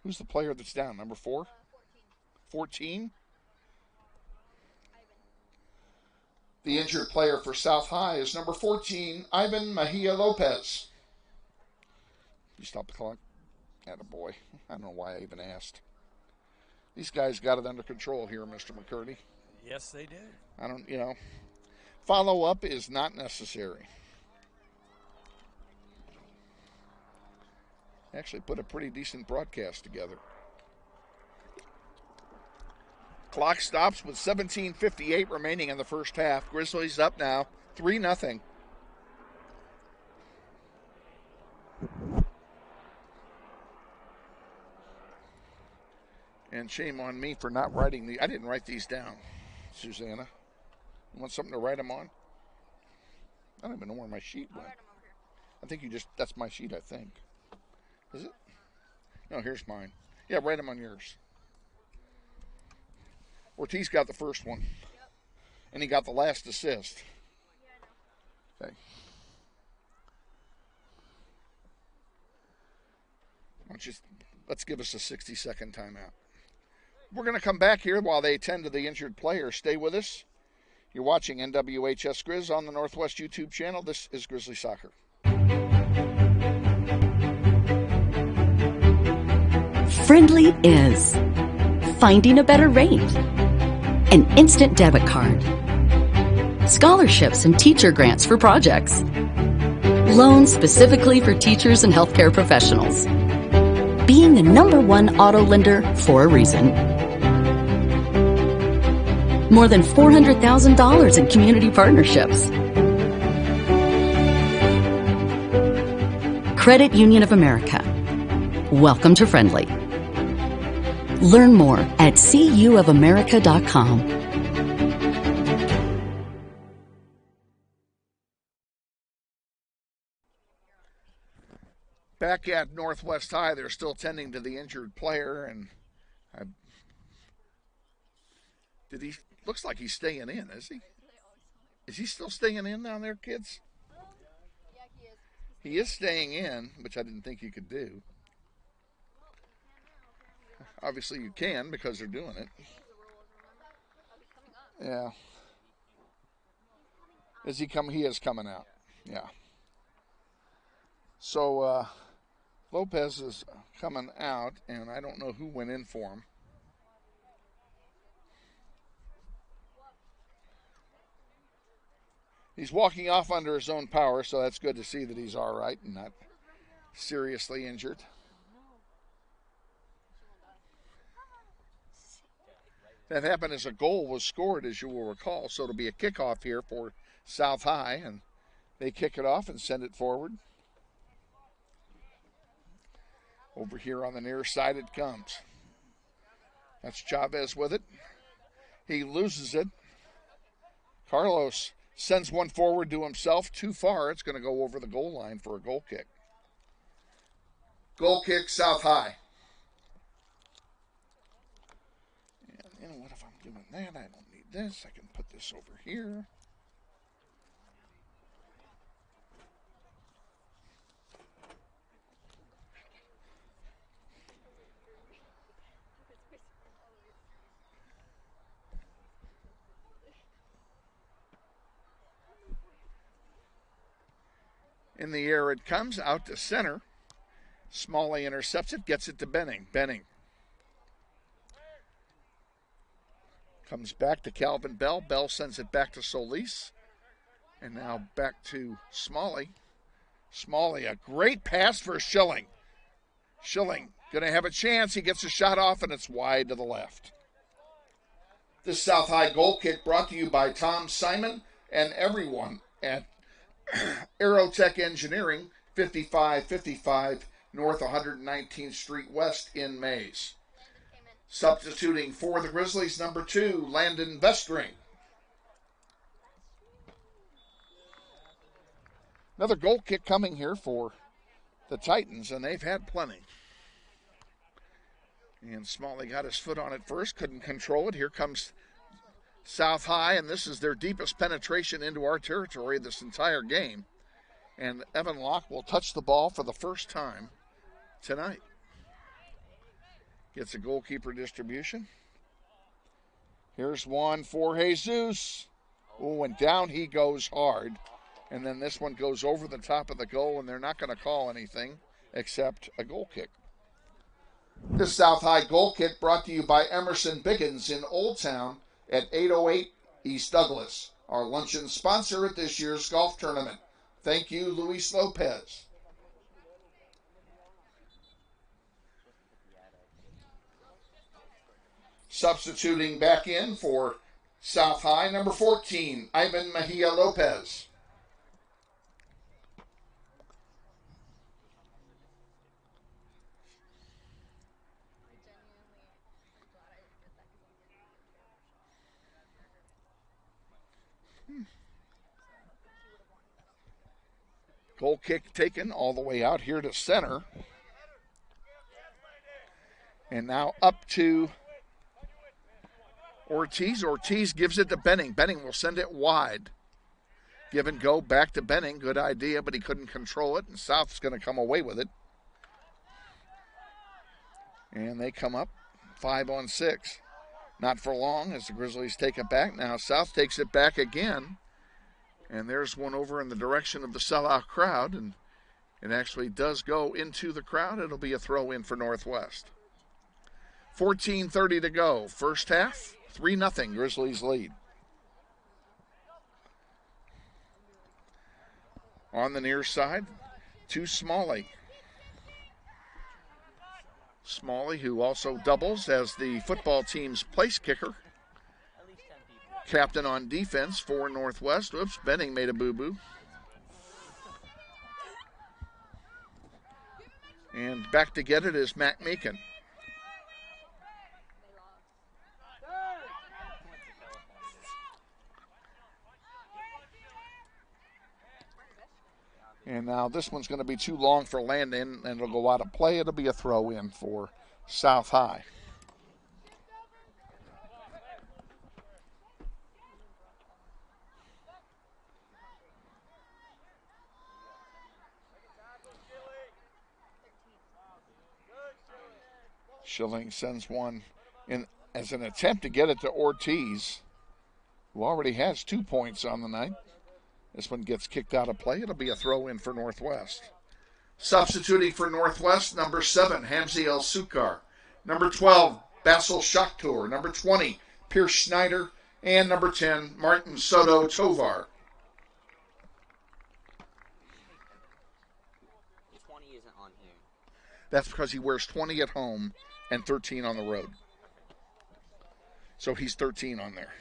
Who's the player that's down? Number 4? 14? The injured player for South High is number 14, Ivan Mejia Lopez. You stop the clock? Attaboy. I don't know why I even asked. These guys got it under control here, Mr. McCurdy. Yes, they do. Follow-up is not necessary. Actually put a pretty decent broadcast together. Clock stops with 17:58 remaining in the first half. Grizzlies up now, 3-0. And shame on me for not writing I didn't write these down, Susanna. You want something to write them on? I don't even know where my sheet went. I think that's my sheet, I think. Is it? No, here's mine. Yeah, write them on yours. Ortiz got the first one. And he got the last assist. Okay. Let's give us a 60-second timeout. We're going to come back here while they attend to the injured player. Stay with us. You're watching NWHS Grizz on the Northwest YouTube channel. This is Grizzly Soccer. Friendly is finding a better rate, an instant debit card, scholarships and teacher grants for projects, loans specifically for teachers and healthcare professionals, being the #1 auto lender for a reason. More than $400,000 in community partnerships. Credit Union of America. Welcome to Friendly. Learn more at cuofamerica.com. Back at Northwest High, they're still tending to the injured player, and looks like he's staying in, is he? Is he still staying in down there, kids? Yeah, he is. He is staying in, which I didn't think you could do. Obviously you can because they're doing it. Yeah. He is coming out. Yeah. So Lopez is coming out, and I don't know who went in for him. He's walking off under his own power, so that's good to see that he's all right and not seriously injured. That happened as a goal was scored, as you will recall. So it'll be a kickoff here for South High, and they kick it off and send it forward. Over here on the near side it comes. That's Chavez with it. He loses it. Carlos sends one forward to himself. Too far. It's going to go over the goal line for a goal kick. Goal kick, South High. And you know what, if I'm doing that, I don't need this. I can put this over here. In the air it comes, out to center. Smalley intercepts it, gets it to Benning. Benning comes back to Calvin Bell. Bell sends it back to Solis. And now back to Smalley. Smalley, a great pass for Schilling. Schilling going to have a chance. He gets a shot off, and it's wide to the left. This South High goal kick brought to you by Tom Simon and everyone at Aerotech Engineering, 5555 North 119th Street West in Mays. Substituting for the Grizzlies, number 2, Landon Vestring. Another goal kick coming here for the Titans, and they've had plenty. And Smalley got his foot on it first, couldn't control it. Here comes South High, and this is their deepest penetration into our territory this entire game. And Evan Locke will touch the ball for the first time tonight. Gets a goalkeeper distribution. Here's one for Jesus. Oh, and down he goes hard. And then this one goes over the top of the goal, and they're not going to call anything except a goal kick. This South High goal kick brought to you by Emerson Biggins in Old Town at 808 East Douglas, our luncheon sponsor at this year's golf tournament. Thank you, Luis Lopez. Substituting back in for South High, number 14, Ivan Mejia Lopez. Goal kick taken all the way out here to center. And now up to Ortiz. Ortiz gives it to Benning. Benning will send it wide. Give and go back to Benning. Good idea, but he couldn't control it, and South's going to come away with it. And they come up 5-on-6. Not for long as the Grizzlies take it back. Now South takes it back again. And there's one over in the direction of the sellout crowd, and it actually does go into the crowd. It'll be a throw in for Northwest. 14:30 to go. First half, 3-0 Grizzlies lead. On the near side, to Smalley. Smalley, who also doubles as the football team's place kicker. Captain on defense for Northwest. Oops, Benning made a boo-boo. And back to get it is Matt Meekin. And now this one's going to be too long for Landon, and it'll go out of play. It'll be a throw in for South High. Schilling sends one in as an attempt to get it to Ortiz, who already has 2 points on the night. This one gets kicked out of play. It'll be a throw in for Northwest. Substituting for Northwest, number 7, Hamzi El Sukar. Number 12, Basil Shakhtour. Number 20, Pierce Schneider. And number 10, Martin Soto Tovar. 20 isn't on here. That's because he wears 20 at home and 13 on the road. So he's 13 on there.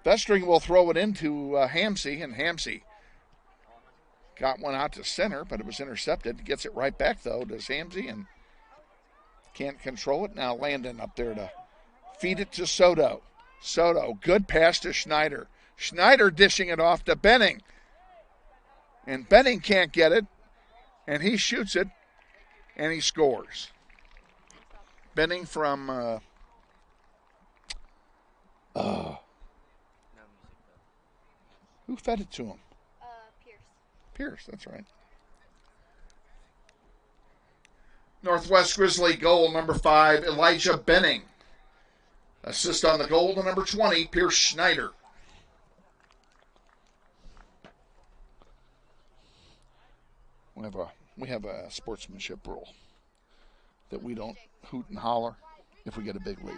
Vestring will throw it into Hamsey, and Hamsey got one out to center, but it was intercepted. Gets it right back, though, does Hamsey, and can't control it. Now Landon up there to feed it to Soto. Soto, good pass to Schneider. Schneider dishing it off to Benning. And Benning can't get it, and he shoots it, and he scores. Benning from... who fed it to him? Pierce. Pierce, that's right. Northwest Grizzly goal, number 5, Elijah Benning. Assist on the goal to number 20, Pierce Schneider. We have a sportsmanship rule that we don't hoot and holler if we get a big lead.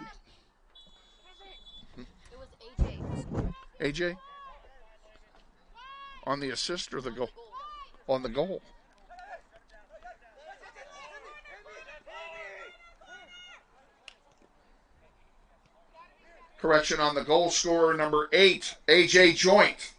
It was AJ. AJ? On the assist or the goal? On the goal. Correction on the goal scorer, number 8, AJ Joint.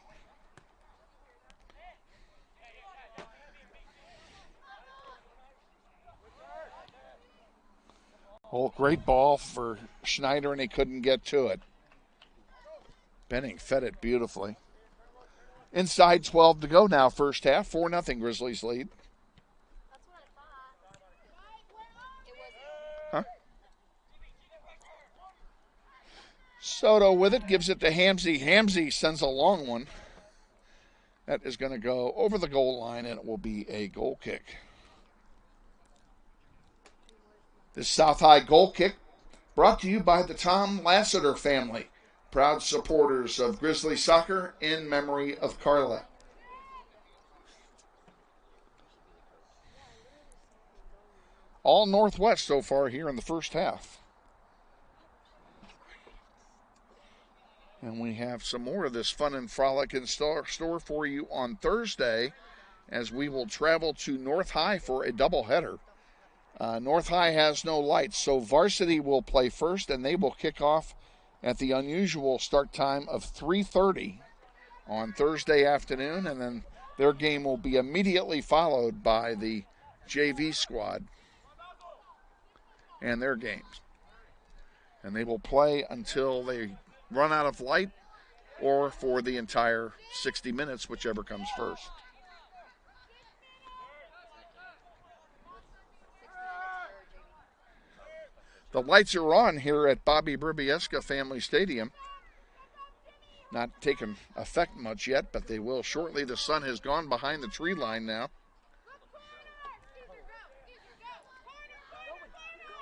Oh, great ball for Schneider, and he couldn't get to it. Benning fed it beautifully. Inside 12 to go now, first half. 4-0 Grizzlies lead. Huh? Soto with it, gives it to Hamsey. Hamsey sends a long one. That is going to go over the goal line, and it will be a goal kick. This South High goal kick brought to you by the Tom Lassiter family, proud supporters of Grizzly soccer in memory of Carla. All Northwest so far here in the first half. And we have some more of this fun and frolic in store for you on Thursday, as we will travel to North High for a doubleheader. North High has no lights, so Varsity will play first, and they will kick off at the unusual start time of 3:30 on Thursday afternoon, and then their game will be immediately followed by the JV squad and their games. And they will play until they run out of light or for the entire 60 minutes, whichever comes first. The lights are on here at Bobby Bribieska Family Stadium. Not taking effect much yet, but they will shortly. The sun has gone behind the tree line now.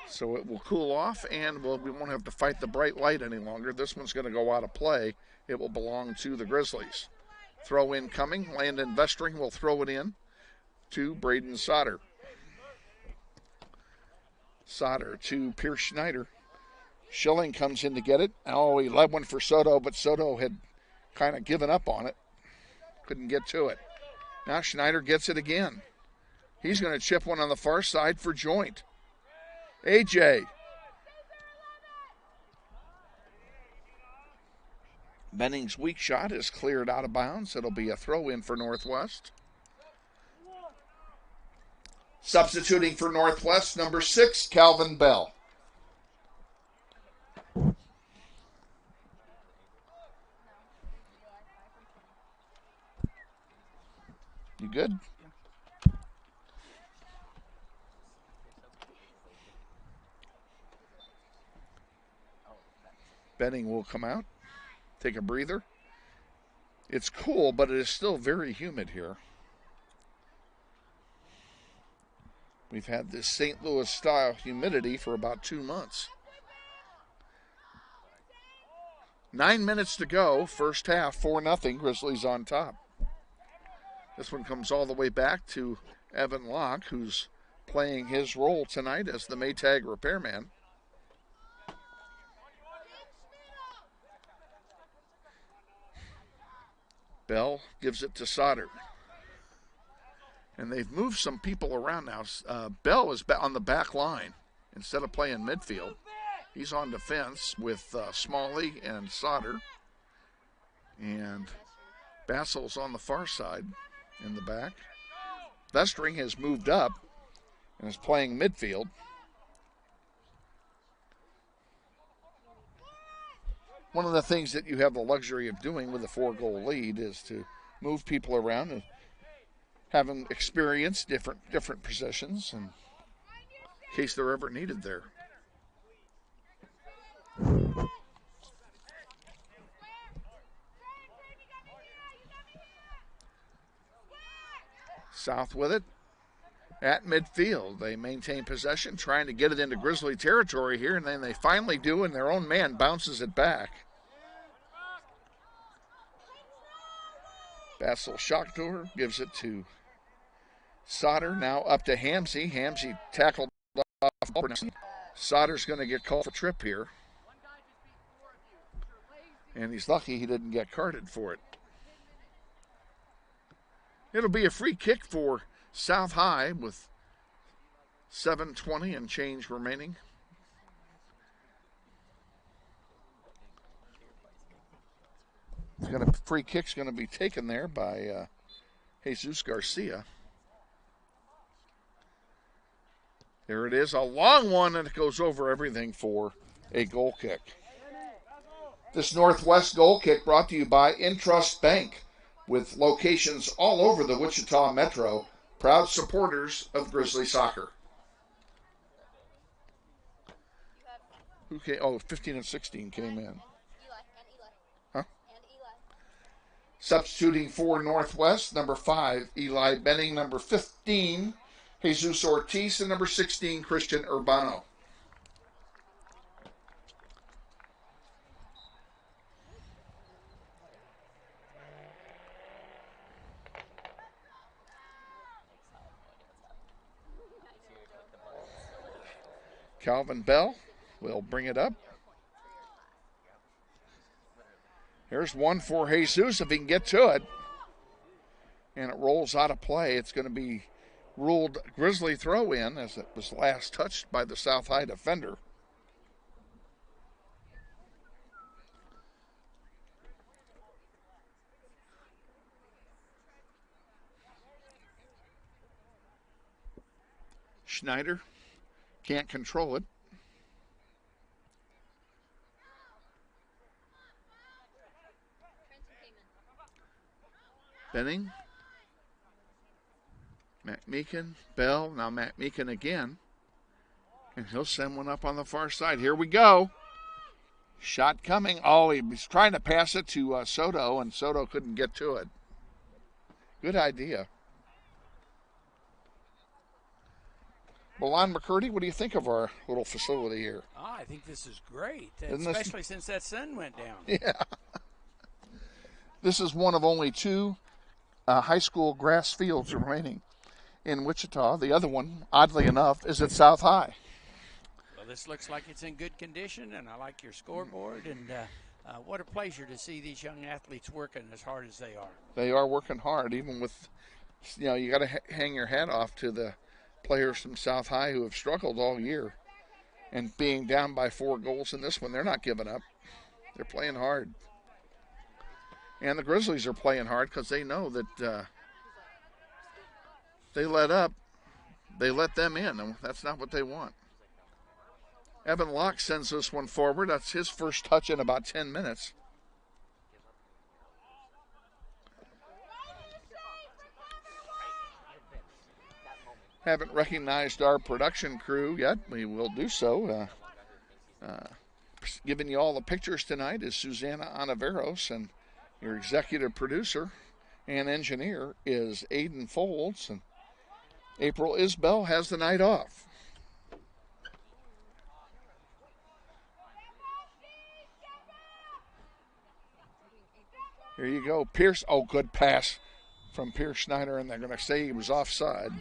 So it will cool off, and we won't have to fight the bright light any longer. This one's going to go out of play. It will belong to the Grizzlies. Throw in coming. Landon Vestring will throw it in to Braden Sauter. Sauter to Pierce Schneider. Schilling comes in to get it. Oh, he led one for Soto, but Soto had kind of given up on it. Couldn't get to it. Now Schneider gets it again. He's going to chip one on the far side for Joint. AJ. Benning's weak shot is cleared out of bounds. It'll be a throw in for Northwest. Substituting for Northwest, number 6, Calvin Bell. You good? Benning will come out, take a breather. It's cool, but it is still very humid here. We've had this St. Louis-style humidity for about 2 months. 9 minutes to go, first half, 4-0, Grizzlies on top. This one comes all the way back to Evan Locke, who's playing his role tonight as the Maytag repairman. Bell gives it to Sauter. And they've moved some people around now. Bell is on the back line instead of playing midfield. He's on defense with Smalley and Sauter. And Bassel's on the far side in the back. Vestring has moved up and is playing midfield. One of the things that you have the luxury of doing with a 4-goal lead is to move people around and have them experience different positions in case they're ever needed there. South with it at midfield. They maintain possession, trying to get it into Grizzly territory here, and then they finally do, and their own man bounces it back. Bassel Schocktor gives it to Sauter, now up to Hamsey. Hamsey tackled off. Sauter's going to get called for trip here. And he's lucky he didn't get carded for it. It'll be a free kick for South High with 7:20 and change remaining. Free kick's going to be taken there by Jesus Garcia. There it is, a long one, and it goes over everything for a goal kick. This Northwest goal kick brought to you by Intrust Bank, with locations all over the Wichita Metro, proud supporters of Grizzly soccer. Who came? Oh, 15 and 16 came in. Huh? Substituting for Northwest, number 5, Eli Benning, number 15, Jesus Ortiz, and number 16, Christian Urbano. Calvin Bell will bring it up. Here's one for Jesus if he can get to it. And it rolls out of play. It's going to be ruled Grizzly throw in as it was last touched by the South High defender. Schneider can't control it. Benning. Matt Meekin. Bell. Now Matt Meekin again. And he'll send one up on the far side. Here we go. Shot coming. Oh, he was trying to pass it to Soto, and Soto couldn't get to it. Good idea. Well, Lon McCurdy, what do you think of our little facility here? Oh, I think this is great, Isn't especially since that sun went down. Yeah. This is one of only 2 high school grass fields remaining in Wichita. The other one, oddly enough, is at South High. Well, this looks like it's in good condition, and I like your scoreboard, and what a pleasure to see these young athletes working as hard as they are. They are working hard, even with, you got to hang your hat off to the players from South High who have struggled all year. And being down by 4 goals in this one, they're not giving up. They're playing hard. And the Grizzlies are playing hard because they know that they let up, they let them in, and that's not what they want. Evan Locke sends this one forward. That's his first touch in about 10 minutes. Haven't recognized our production crew yet. We will do so. Giving you all the pictures tonight is Sussana Ontiveros, and your executive producer and engineer is AIden Folds, and April Isbell has the night off. Here you go. Pierce. Oh, good pass from Pierce Schneider, and they're going to say he was offside.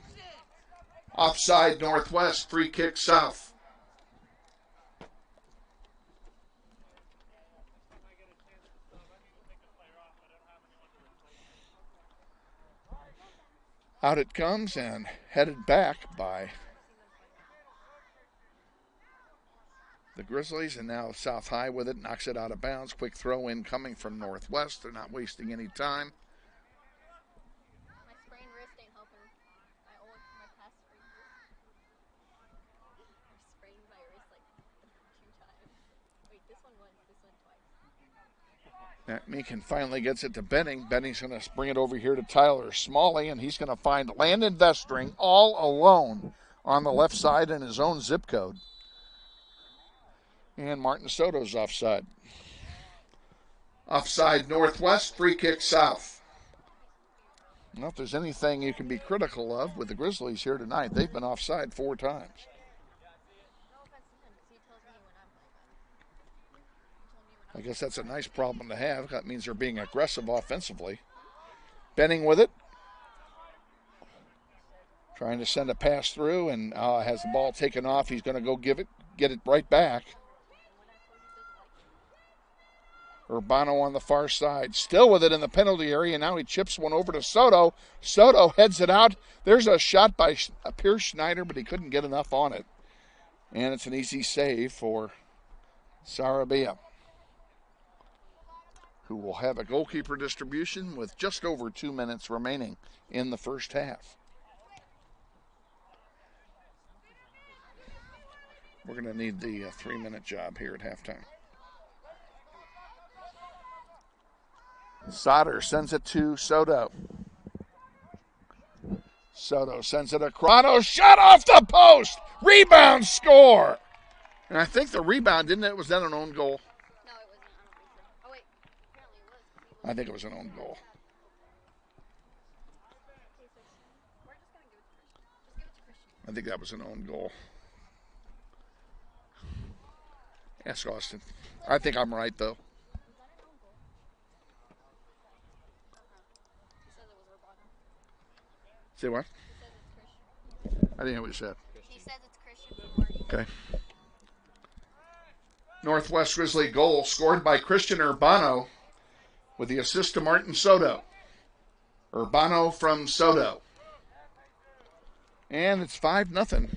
Offside Northwest, free kick South. Out it comes and headed back by the Grizzlies, and now South High with it, knocks it out of bounds. Quick throw in coming from Northwest. They're not wasting any time. My sprained wrist ain't helping. My past sprained wrist. I sprained my wrist like 2 times. Wait, this one once, this one twice. That Meekin finally gets it to Benning. Benning's going to bring it over here to Tyler Smalley, and he's going to find Landon Vestring all alone on the left side in his own zip code. And Martin Soto's offside. Offside Northwest, free kick South. Well, if there's anything you can be critical of with the Grizzlies here tonight, they've been offside 4 times. I guess that's a nice problem to have. That means they're being aggressive offensively. Benning with it. Trying to send a pass through and has the ball taken off. He's going to go get it right back. Urbano on the far side, still with it in the penalty area, and now he chips one over to Soto. Soto heads it out. There's a shot by Pierce Schneider, but he couldn't get enough on it. And it's an easy save for Sarabia, who will have a goalkeeper distribution with just over 2 minutes remaining in the first half. We're going to need the 3-minute job here at halftime. Sauter sends it to Soto. Soto sends it across. Shot off the post. Rebound, score. And I think the rebound, was that an own goal? No, it wasn't. I don't think so. Oh, wait. Apparently it was. I think it was an own goal. I think that was an own goal. Ask Austin. I think I'm right, though. Say what? I didn't hear what you said. He says it's Christian. Okay. Northwest Grizzly goal scored by Christian Urbano with the assist to Martin Soto. Urbano from Soto. And it's 5-0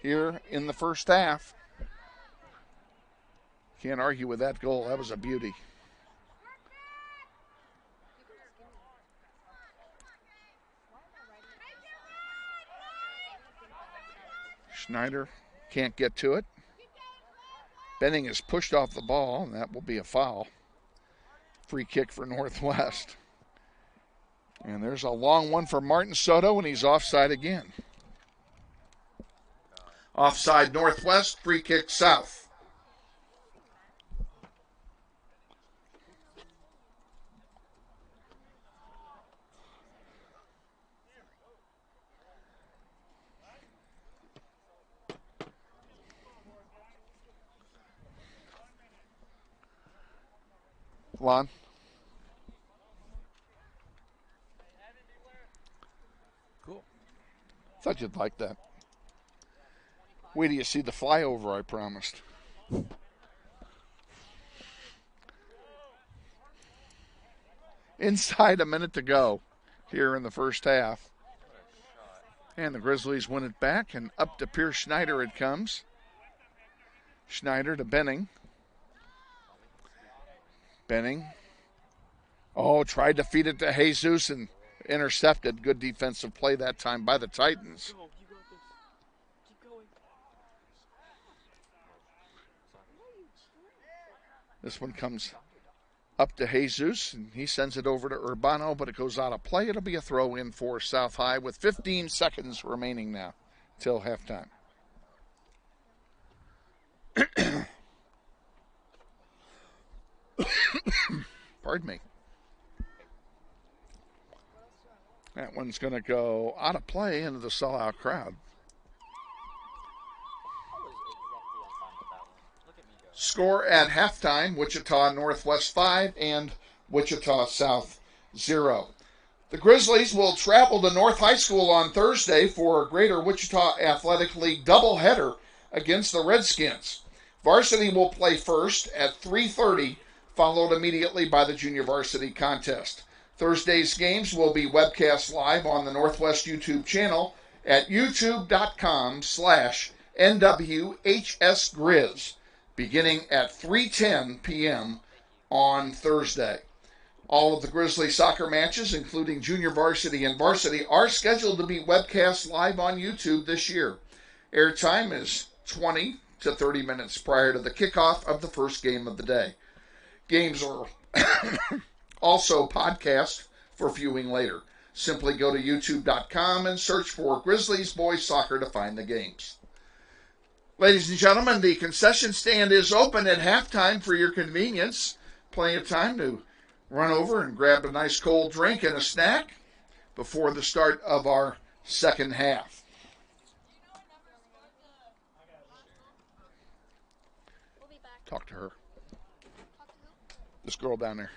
here in the first half. Can't argue with that goal. That was a beauty. Schneider can't get to it. Benning is pushed off the ball, and that will be a foul. Free kick for Northwest. And there's a long one for Martin Soto, and he's offside again. Offside Northwest, free kick South. Lon. Cool. Thought you'd like that. Wait till you see the flyover I promised. Inside a minute to go here in the first half. And the Grizzlies win it back, and up to Pierce Schneider it comes. Schneider to Benning. Benning. Tried to feed it to Jesus and intercepted. Good defensive play that time by the Titans. This one comes up to Jesus, and he sends it over to Urbano, but it goes out of play. It'll be a throw in for South High with 15 seconds remaining now till halftime. Pardon me. That one's going to go out of play into the sellout crowd. Score at halftime, Wichita Northwest 5 and Wichita South 0. The Grizzlies will travel to North High School on Thursday for a Greater Wichita Athletic League doubleheader against the Redskins. Varsity will play first at 3:30, followed immediately by the junior varsity contest. Thursday's games will be webcast live on the Northwest YouTube channel at youtube.com/NWHSGrizz, beginning at 3:10 p.m. on Thursday. All of the Grizzly soccer matches, including junior varsity and varsity, are scheduled to be webcast live on YouTube this year. Airtime is 20 to 30 minutes prior to the kickoff of the first game of the day. Games are also podcast for viewing later. Simply go to youtube.com and search for Grizzlies Boys Soccer to find the games. Ladies and gentlemen, the concession stand is open at halftime for your convenience. Plenty of time to run over and grab a nice cold drink and a snack before the start of our second half. Talk to her. This girl down there.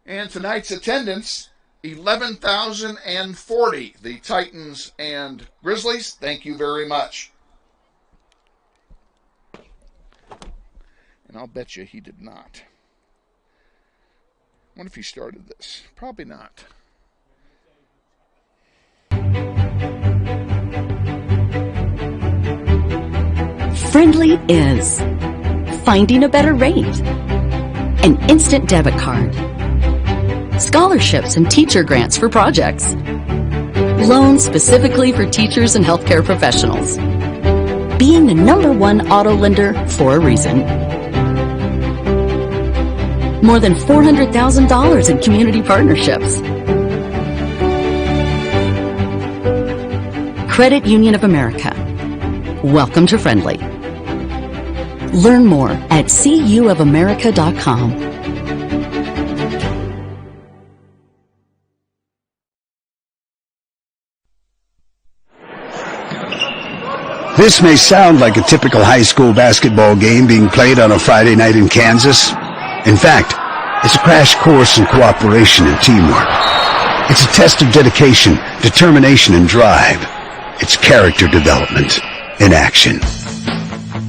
And tonight's attendance, 11,040. The Titans and Grizzlies, thank you very much. And I'll bet you he did not. I wonder if he started this. Probably not. Friendly is finding a better rate, an instant debit card, scholarships and teacher grants for projects, loans specifically for teachers and healthcare professionals, being the #1 auto lender for a reason. More than $400,000 in community partnerships. Credit Union of America. Welcome to Friendly. Learn more at cuofamerica.com. This may sound like a typical high school basketball game being played on a Friday night in Kansas. In fact, it's a crash course in cooperation and teamwork. It's a test of dedication, determination, and drive. It's character development in action.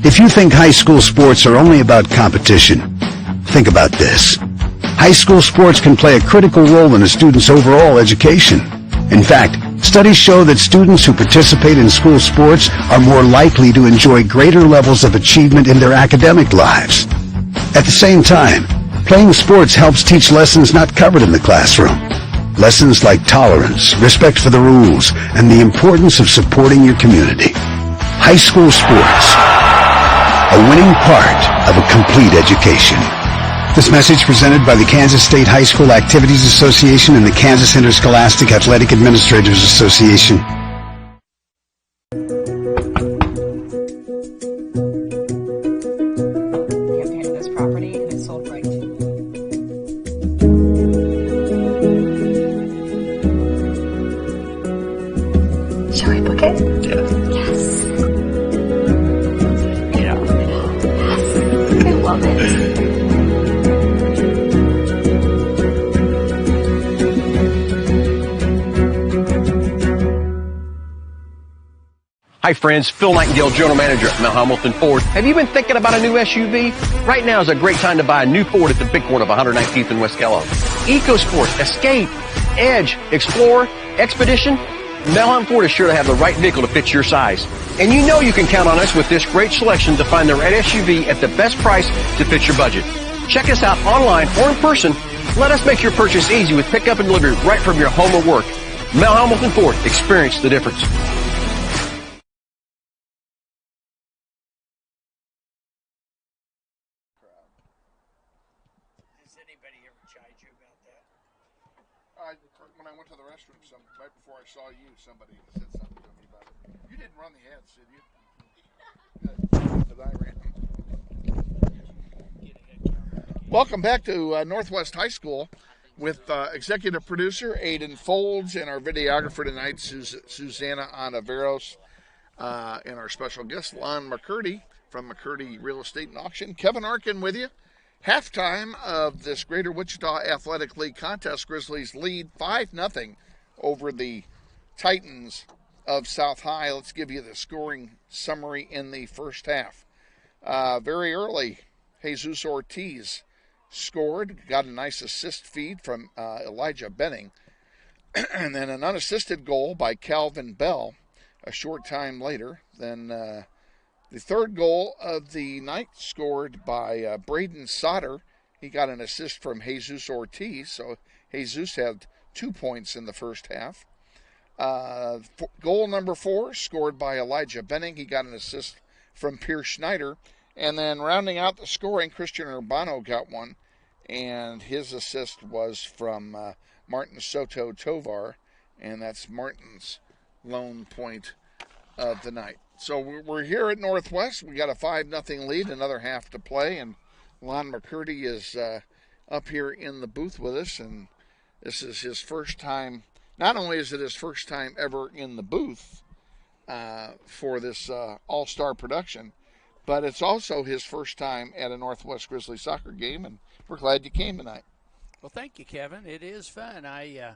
If you think high school sports are only about competition, think about this. High school sports can play a critical role in a student's overall education. In fact, studies show that students who participate in school sports are more likely to enjoy greater levels of achievement in their academic lives. At the same time, playing sports helps teach lessons not covered in the classroom. Lessons like tolerance, respect for the rules, and the importance of supporting your community. High school sports, a winning part of a complete education. This message presented by the Kansas State High School Activities Association and the Kansas Interscholastic Athletic Administrators Association. Campaign this property and it's sold right. Shall we book it? Yeah. Yes. Yeah. Yes. I love it. Hi friends, Phil Nightingale, General Manager at Mount Hamilton Ford. Have you been thinking about a new SUV? Right now is a great time to buy a new Ford at the big one of 119th and West Kellogg. EcoSport, Escape, Edge, Explorer, Expedition. Mount Hamilton Ford is sure to have the right vehicle to fit your size. And you know you can count on us with this great selection to find the right SUV at the best price to fit your budget. Check us out online or in person. Let us make your purchase easy with pickup and delivery right from your home or work. Mount Hamilton Ford, experience the difference. When I went to the restroom, right before I saw you, somebody said something to me about it. You didn't run the ads, did you? Welcome back to Northwest High School with executive producer AIden Folds and our videographer tonight, Sussana Ontiveros, and our special guest, Lon McCurdy from McCurdy Real Estate and Auction. Kevin Arkin with you. Halftime of this Greater Wichita Athletic League contest, Grizzlies lead 5-0 over the Titans of South High. Let's give you the scoring summary in the first half. Very early, Jesus Ortiz scored, got a nice assist feed from Elijah Benning, and then an unassisted goal by Calvin Bell a short time later. Then the third goal of the night scored by Braden Sauter. He got an assist from Jesus Ortiz, so Jesus had 2 points in the first half. Goal number 4 scored by Elijah Benning. He got an assist from Pierce Schneider. And then rounding out the scoring, Christian Urbano got one, and his assist was from Martin Soto Tovar, and that's Martin's lone point of the night. So we're here at Northwest. We got a 5-0 lead, another half to play, and Lon McCurdy is up here in the booth with us, and this is his first time. Not only is it his first time ever in the booth for this all-star production, but it's also his first time at a Northwest Grizzlies soccer game, and we're glad you came tonight. Well, thank you, Kevin. It is fun. I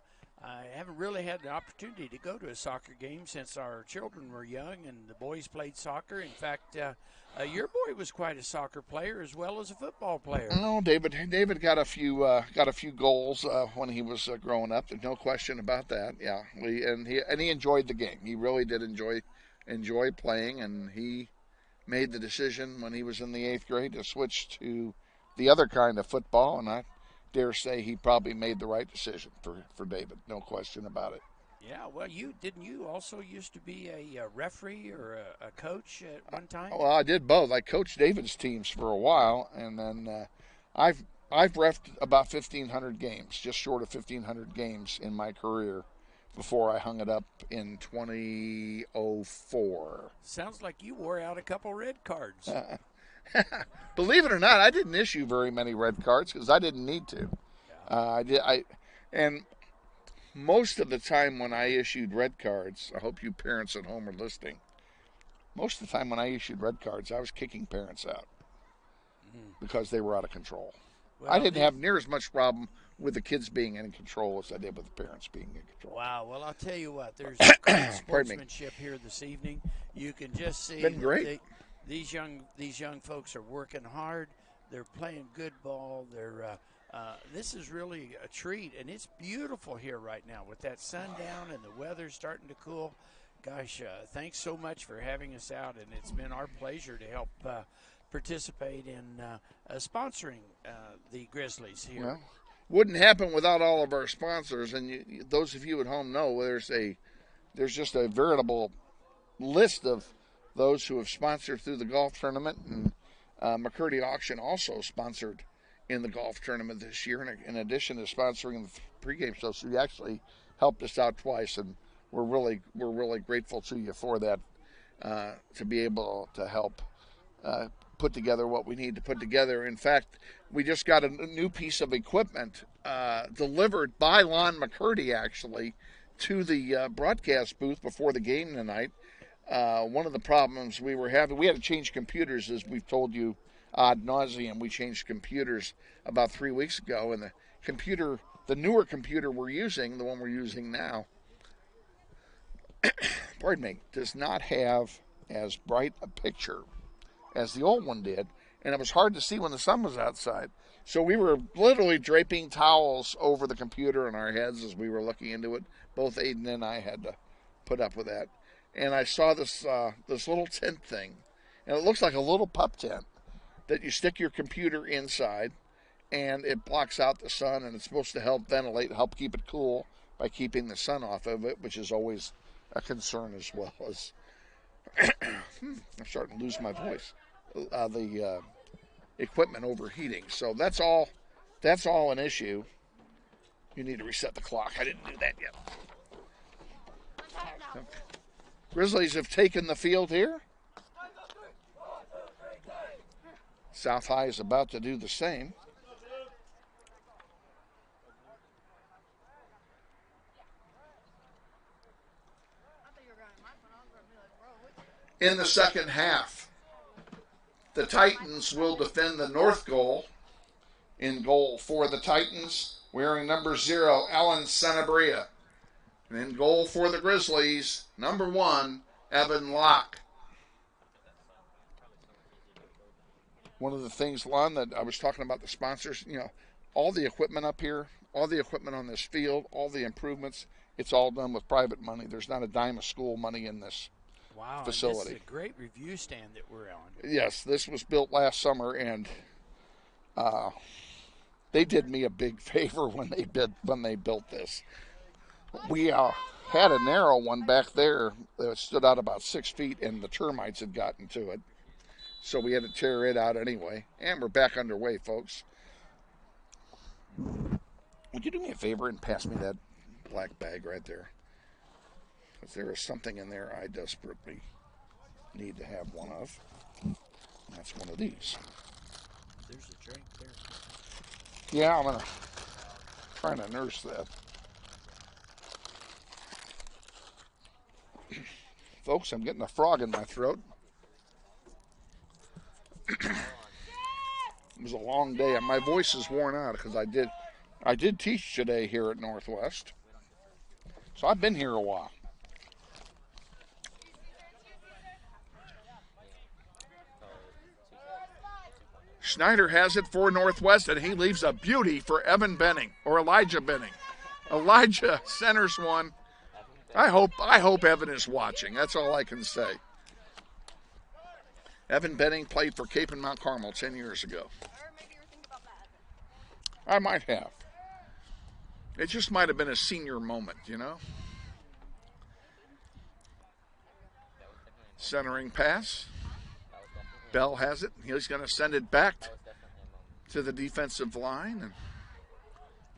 haven't really had the opportunity to go to a soccer game since our children were young and the boys played soccer. In fact, your boy was quite a soccer player as well as a football player. No, David got a few goals when he was growing up. There's no question about that. Yeah, he enjoyed the game. He really did enjoy playing, and he made the decision when he was in the 8th grade to switch to the other kind of football, and I dare say he probably made the right decision for David. No question about it. Yeah, well, you also used to be a referee or a coach at one time? Well, I did both. I coached David's teams for a while, and then I've reffed about 1,500 games, just short of 1,500 games in my career before I hung it up in 2004. Sounds like you wore out a couple red cards. Believe it or not, I didn't issue very many red cards because I didn't need to. And most of the time when I issued red cards, I hope you parents at home are listening. Most of the time when I issued red cards, I was kicking parents out because they were out of control. Well, I didn't have near as much problem with the kids being in control as I did with the parents being in control. Wow. Well, I'll tell you what. There's great sportsmanship here this evening. You can just see been great. These young folks are working hard. They're playing good ball. This is really a treat, and it's beautiful here right now with that sun down and the weather starting to cool. Gosh, thanks so much for having us out, and it's been our pleasure to help participate in sponsoring the Grizzlies here. Well, wouldn't happen without all of our sponsors, and those of you at home know there's just a veritable list of those who have sponsored through the golf tournament, and McCurdy Auction also sponsored in the golf tournament this year, in addition to sponsoring the pregame show. So you actually helped us out twice, and we're really grateful to you for that, to be able to help put together what we need to put together. In fact, we just got a new piece of equipment delivered by Lon McCurdy, actually, to the broadcast booth before the game tonight. One of the problems we were having, we had to change computers, as we've told you ad nauseum. We changed computers about 3 weeks ago, and the newer computer we're using, the one we're using now, pardon me, does not have as bright a picture as the old one did, and it was hard to see when the sun was outside. So we were literally draping towels over the computer on our heads as we were looking into it. Both AIden and I had to put up with that. And I saw this little tent thing, and it looks like a little pup tent that you stick your computer inside, and it blocks out the sun, and it's supposed to help ventilate, help keep it cool by keeping the sun off of it, which is always a concern as well as I'm starting to lose my voice. The equipment overheating. So that's all an issue. You need to reset the clock. I didn't do that yet. Okay. Grizzlies have taken the field here. South High is about to do the same. In the second half, the Titans will defend the north goal. In goal for the Titans, wearing number 0, Alan Sanabria. And in goal for the Grizzlies, number 1, Evan Locke. One of the things, Lon, that I was talking about the sponsors, you know, all the equipment up here, all the equipment on this field, all the improvements, it's all done with private money. There's not a dime of school money in this facility. And this is a great review stand that we're on. Yes, this was built last summer, and they did me a big favor when they built this. We had a narrow one back there that stood out about 6 feet, and the termites had gotten to it. So we had to tear it out anyway. And we're back underway, folks. Would you do me a favor and pass me that black bag right there? Because there is something in there I desperately need to have one of. And that's one of these. There's a drink there. Yeah, I'm trying to nurse that. Folks, I'm getting a frog in my throat. It was a long day, and my voice is worn out because I did teach today here at Northwest. So I've been here a while. Schneider has it for Northwest, and he leaves a beauty for Evan Benning, or Elijah Benning. Elijah centers one. I hope Evan is watching. That's all I can say. Evan Benning played for Cape and Mount Carmel 10 years ago. I might have. It just might have been a senior moment, you know. Centering pass. Bell has it. He's going to send it back to the defensive line. And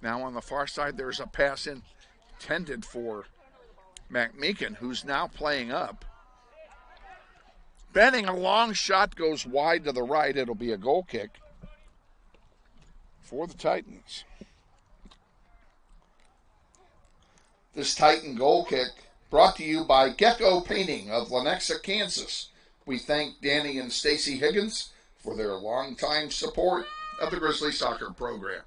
now on the far side, there's a pass intended for McMeekin, who's now playing up. Benning, a long shot goes wide to the right. It'll be a goal kick for the Titans. This Titan goal kick brought to you by Gecko Painting of Lenexa, Kansas. We thank Danny and Stacy Higgins for their longtime support of the Grizzly soccer program.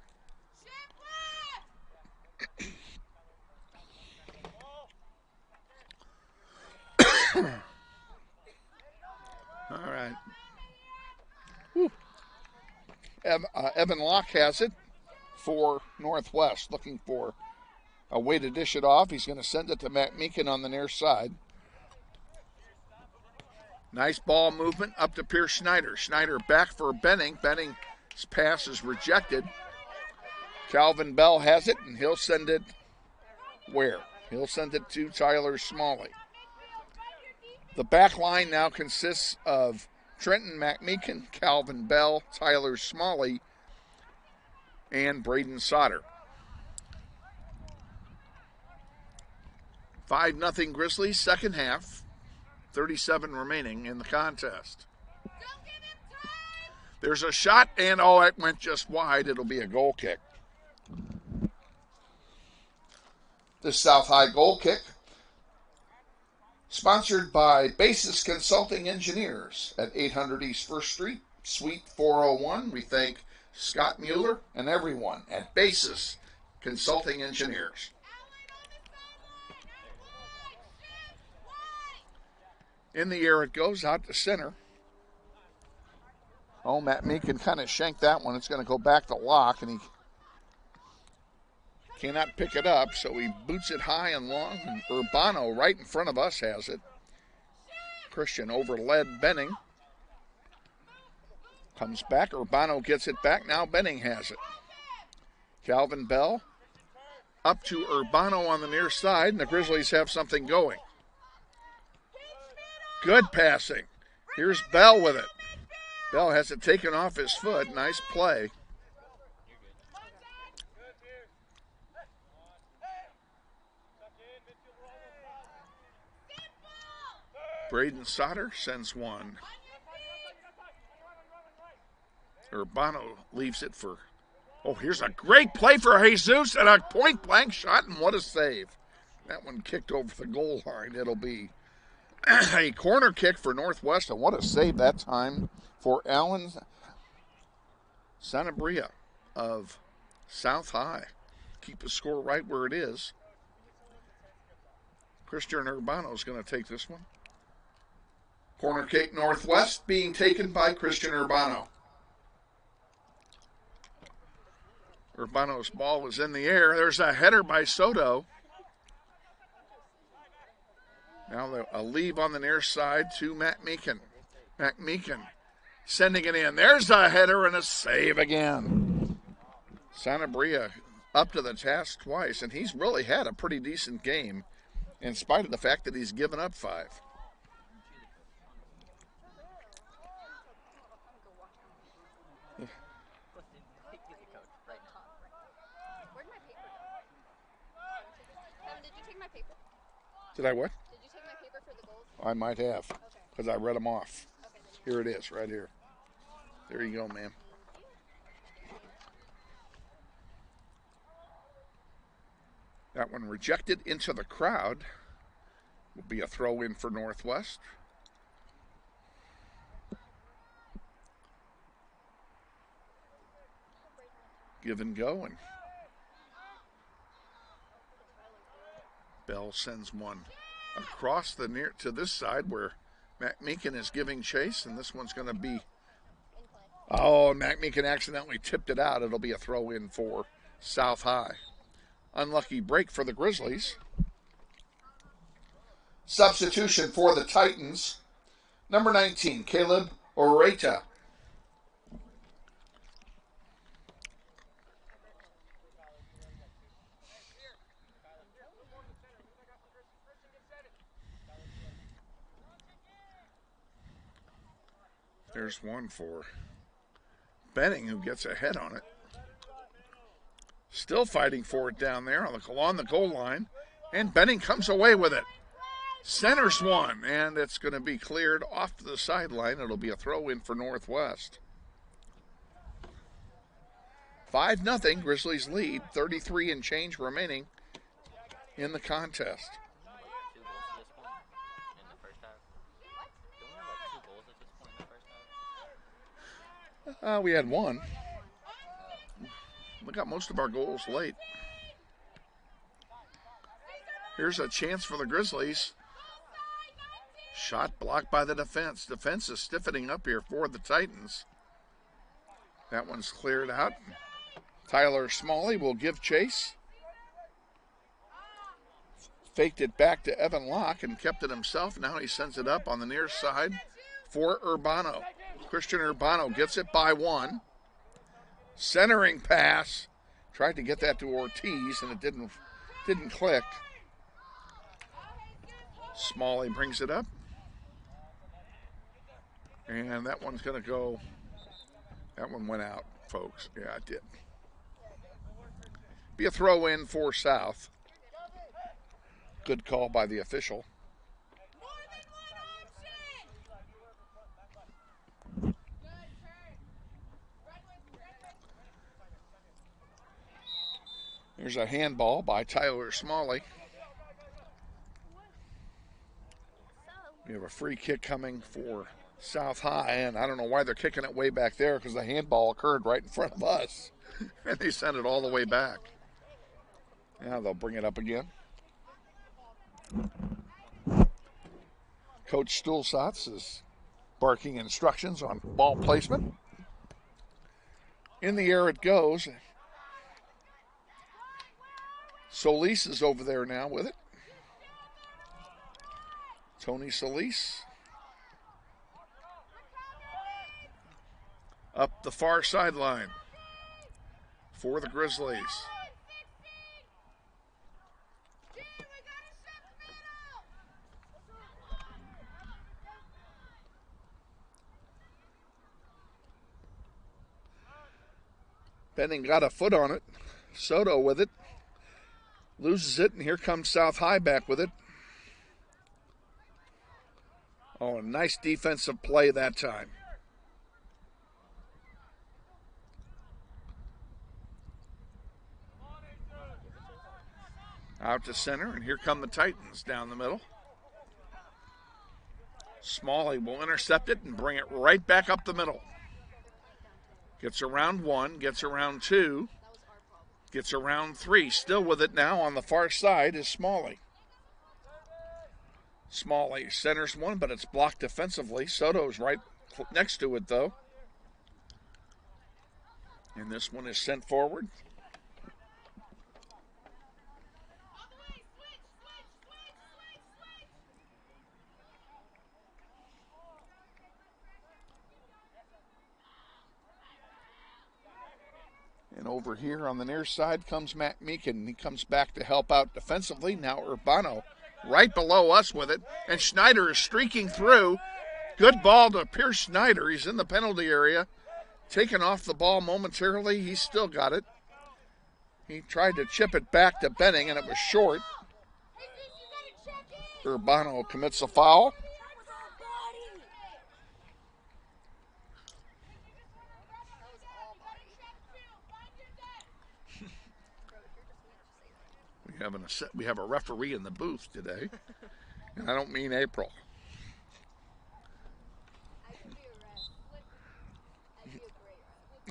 All right. Evan Locke has it for Northwest, looking for a way to dish it off. He's going to send it to Matt Meekin on the near side. Nice ball movement up to Pierce Schneider. Schneider back for Benning. Benning's pass is rejected. Calvin Bell has it, and he'll send it where? He'll send it to Tyler Smalley. The back line now consists of Trenton McMeekin, Calvin Bell, Tyler Smalley, and Braden Sauter. 5-0 Grizzlies, second half. 37 remaining in the contest. There's a shot, and it went just wide. It'll be a goal kick. The South High goal kick, sponsored by Basis Consulting Engineers at 800 East 1st Street, Suite 401. We thank Scott Mueller and everyone at Basis Consulting Engineers. In the air it goes, out to center. Matt Meekin kind of shanked that one. It's going to go back to Locke, and he cannot pick it up, so he boots it high and long, and Urbano right in front of us has it. Christian overled Benning. Comes back, Urbano gets it back, now Benning has it. Calvin Bell up to Urbano on the near side, and the Grizzlies have something going. Good passing. Here's Bell with it. Bell has it taken off his foot. Nice play. Braden Sauter sends one. Urbano leaves it for... here's a great play for Jesus and a point-blank shot, and what a save. That one kicked over the goal line. It'll be a corner kick for Northwest, and what a save that time for Alan Sanabria of South High. Keep the score right where it is. Christian Urbano is going to take this one. Corner kick Northwest being taken by Christian Urbano. Urbano's ball was in the air. There's a header by Soto. Now a leave on the near side to Matt Meekin. Matt Meekin sending it in. There's a header and a save again. Sanabria up to the task twice, and he's really had a pretty decent game in spite of the fact that he's given up 5. Did I what? Did you take my paper for the goals? I might have, because I read them off. Here it is, right here. There you go, ma'am. That one rejected into the crowd. Will be a throw in for Northwest. Give and go, and Bell sends one across the near to this side where Matt Meekin is giving chase, and this one's going to be. Oh, Matt Meekin accidentally tipped it out. It'll be a throw in for South High. Unlucky break for the Grizzlies. Substitution for the Titans. Number 19, Caleb Oreta. There's one for Benning, who gets a head on it. Still fighting for it down there on the goal line. And Benning comes away with it. Centers one, and it's going to be cleared off to the sideline. It'll be a throw in for Northwest. 5-0, Grizzlies lead. 33 and change remaining in the contest. We had one. We got most of our goals late. Here's a chance for the Grizzlies. Shot blocked by the defense. Defense is stiffening up here for the Titans. That one's cleared out. Tyler Smalley will give chase. Faked it back to Evan Locke and kept it himself. Now he sends it up on the near side for Urbano. Christian Urbano gets it by one. Centering pass. Tried to get that to Ortiz, and it didn't click. Smalley brings it up. And that one's going to go. That one went out, folks. Yeah, it did. Be a throw in for South. Good call by the official. There's a handball by Tyler Smalley. We have a free kick coming for South High, and I don't know why they're kicking it way back there, because the handball occurred right in front of us, and they sent it all the way back. Now they'll bring it up again. Coach Stulsatz is barking instructions on ball placement. In the air it goes. Solis is over there now with it. Tony Solis. Up the far sideline for the Grizzlies. Benning got a foot on it. Soto with it. Loses it, and here comes South High back with it. Oh, a nice defensive play that time. Out to center, and here come the Titans down the middle. Smalley will intercept it and bring it right back up the middle. Gets around one, gets around two, gets around three. Still with it now on the far side is Smalley. Smalley centers one, but it's blocked defensively. Soto's right next to it, though. And this one is sent forward. Over here on the near side comes Matt Meekin. He comes back to help out defensively. Now Urbano right below us with it. And Schneider is streaking through. Good ball to Pierce Schneider. He's in the penalty area. Taken off the ball momentarily. He's still got it. He tried to chip it back to Benning, and it was short. Urbano commits a foul. We have a referee in the booth today, and I don't mean April.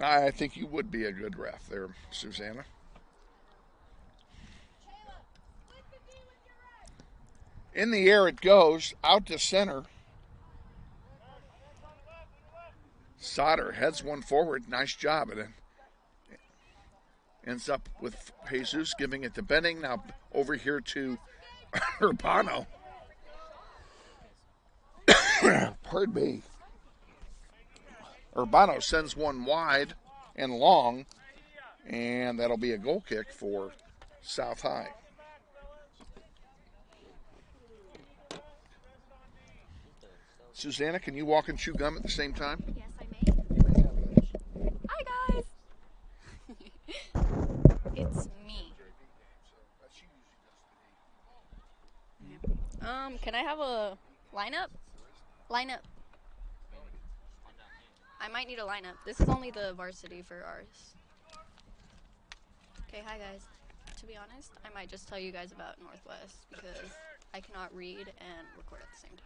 I think you would be a good ref there, Susanna. In the air it goes, out to center. Sauter heads one forward. Nice job. And it ends up with Jesus giving it to Benning. Now over here to Urbano. Pardon me. Urbano sends one wide and long, and that'll be a goal kick for South High. Susanna, can you walk and chew gum at the same time? Yes, I may. Hi, guys. It's me. Can I have a lineup? Lineup. I might need a lineup. This is only the varsity for ours. Okay, hi guys. To be honest, I might just tell you guys about Northwest because I cannot read and record at the same time.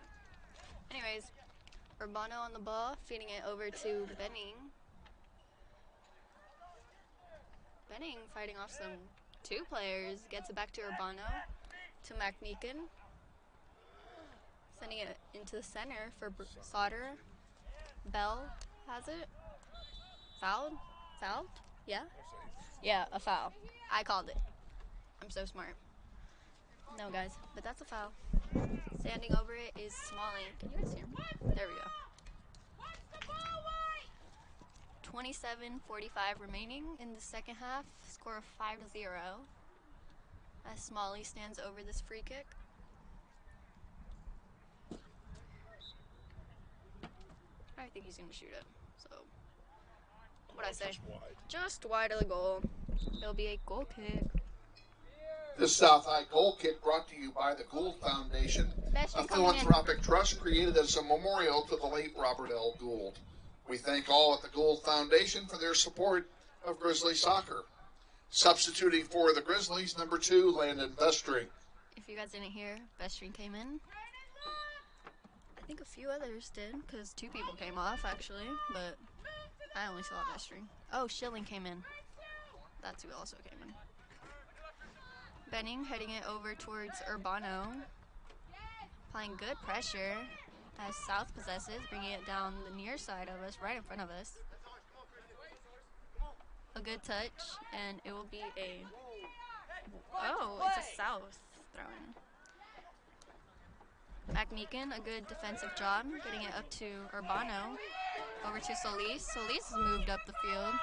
Anyways, Urbano on the ball, feeding it over to Benning. Benning fighting off some two players, gets it back to Urbano, to McMeekin. Sending it into the center for Sauter. Bell has it. Fouled? Fouled? Yeah? Yeah, a foul. I called it. I'm so smart. No, guys, but that's a foul. Standing over it is Smalley. Can you guys hear me? There we go. 27:45 remaining in the second half. Score of 5-0. As Smalley stands over this free kick. I think he's going to shoot it. So, what'd I say? Just wide of the goal. It'll be a goal kick. This South High goal kick brought to you by the Gould Foundation, a philanthropic trust created as a memorial to the late Robert L. Gould. We thank all at the Gould Foundation for their support of Grizzly soccer. Substituting for the Grizzlies, number 2, Landon Vestry. If you guys didn't hear, Vestry came in. I think a few others did, because 2 people came off, actually, but I only saw Vestry. Oh, Schilling came in. That's who also came in. Benning heading it over towards Urbano. Applying good pressure as South possesses, bringing it down the near side of us, right in front of us. A good touch, and it will be a... Oh, it's a South throw-in. McMeekin, a good defensive job, getting it up to Urbano. Over to Solis. Solis has moved up the field.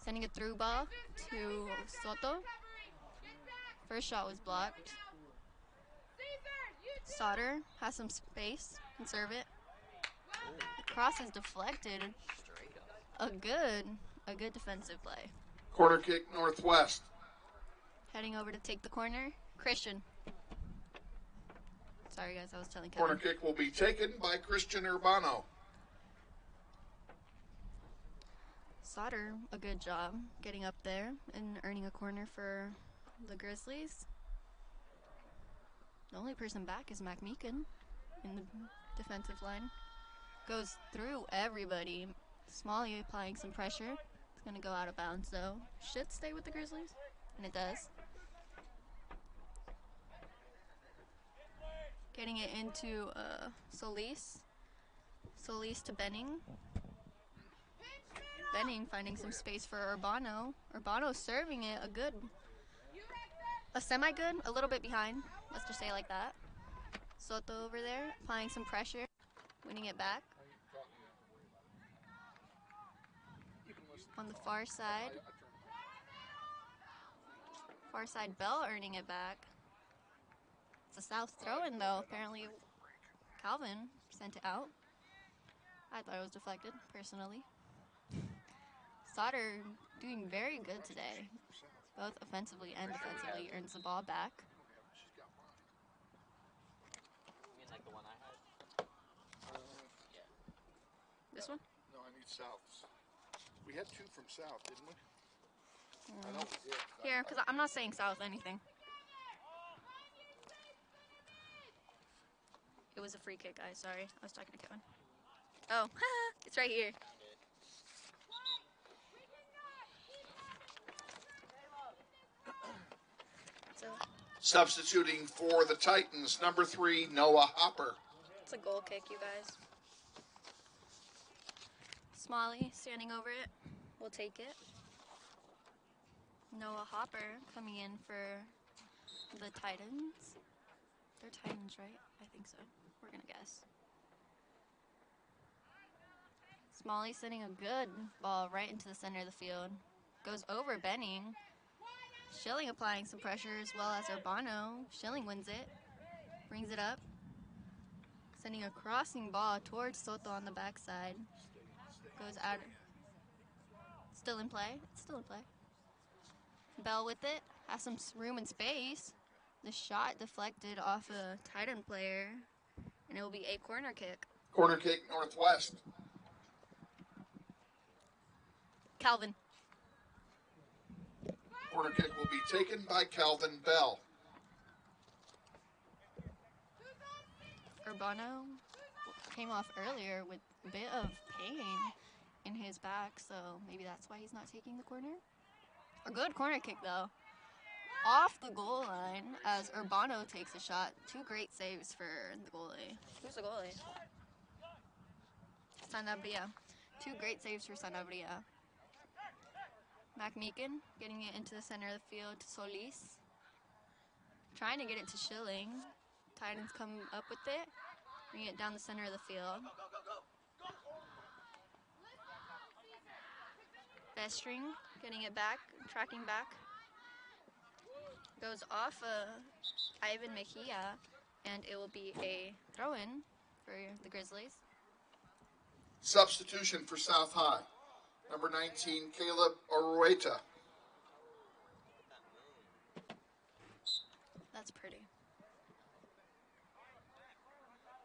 Sending a through ball to Soto. First shot was blocked. Sauter has some space. Can serve it. The cross is deflected. A good defensive play. Corner kick Northwest. Heading over to take the corner. Christian. Sorry guys, I was telling Kevin. Corner kick will be taken by Christian Urbano. Sauter, a good job getting up there and earning a corner for the Grizzlies. The only person back is McMeekin in the defensive line. Goes through everybody. Smalley applying some pressure. It's going to go out of bounds though. Should stay with the Grizzlies, and it does. Getting it into Solis. Solis to Benning. Benning finding some space for Urbano. Urbano serving it a semi-good, a little bit behind. Let's just say it like that. Soto over there, applying some pressure, winning it back. On the far side, Far side Bell earning it back. It's a south throw-in, though. Apparently, Calvin sent it out. I thought it was deflected, personally. Sauter doing very good today. Both offensively and defensively earns the ball back. You mean like the one I had? Yeah. This one? No, I need Souths. We had two from South, didn't we? I know we did. Here, because I'm not saying south anything. It was a free kick, guys. Sorry. I was talking to Kevin. Oh, it's right here. So, Substituting for the Titans, number 3, Noah Hopper. it's a goal kick, you guys. Smalley standing over it. We'll take it. Noah Hopper coming in for the Titans. They're Titans, right? I think so. We're going to guess. Smalley sending a good ball right into the center of the field. Goes over Benning. Schilling applying some pressure as well as Urbano. Schilling wins it. Brings it up. Sending a crossing ball towards Soto on the backside. Goes out. Still in play. It's still in play. Bell with it. Has some room and space. The shot deflected off a Titan player. And it will be a corner kick. Corner kick, Northwest. Calvin. Corner kick will be taken by Calvin Bell. Urbano came off earlier with a bit of pain in his back, so maybe that's why he's not taking the corner. A good corner kick, though. Off the goal line as Urbano takes a shot. 2 great saves for the goalie. Who's the goalie? Sanabria. 2 great saves for Sanabria. McMeekin getting it into the center of the field to Solis. Trying to get it to Schilling. Titans come up with it. Bring it down the center of the field. Bestring getting it back, tracking back. Goes off Ivan Mejia, and it will be a throw-in for the Grizzlies. Substitution for South High. Number 19, Caleb Orueta. That's pretty.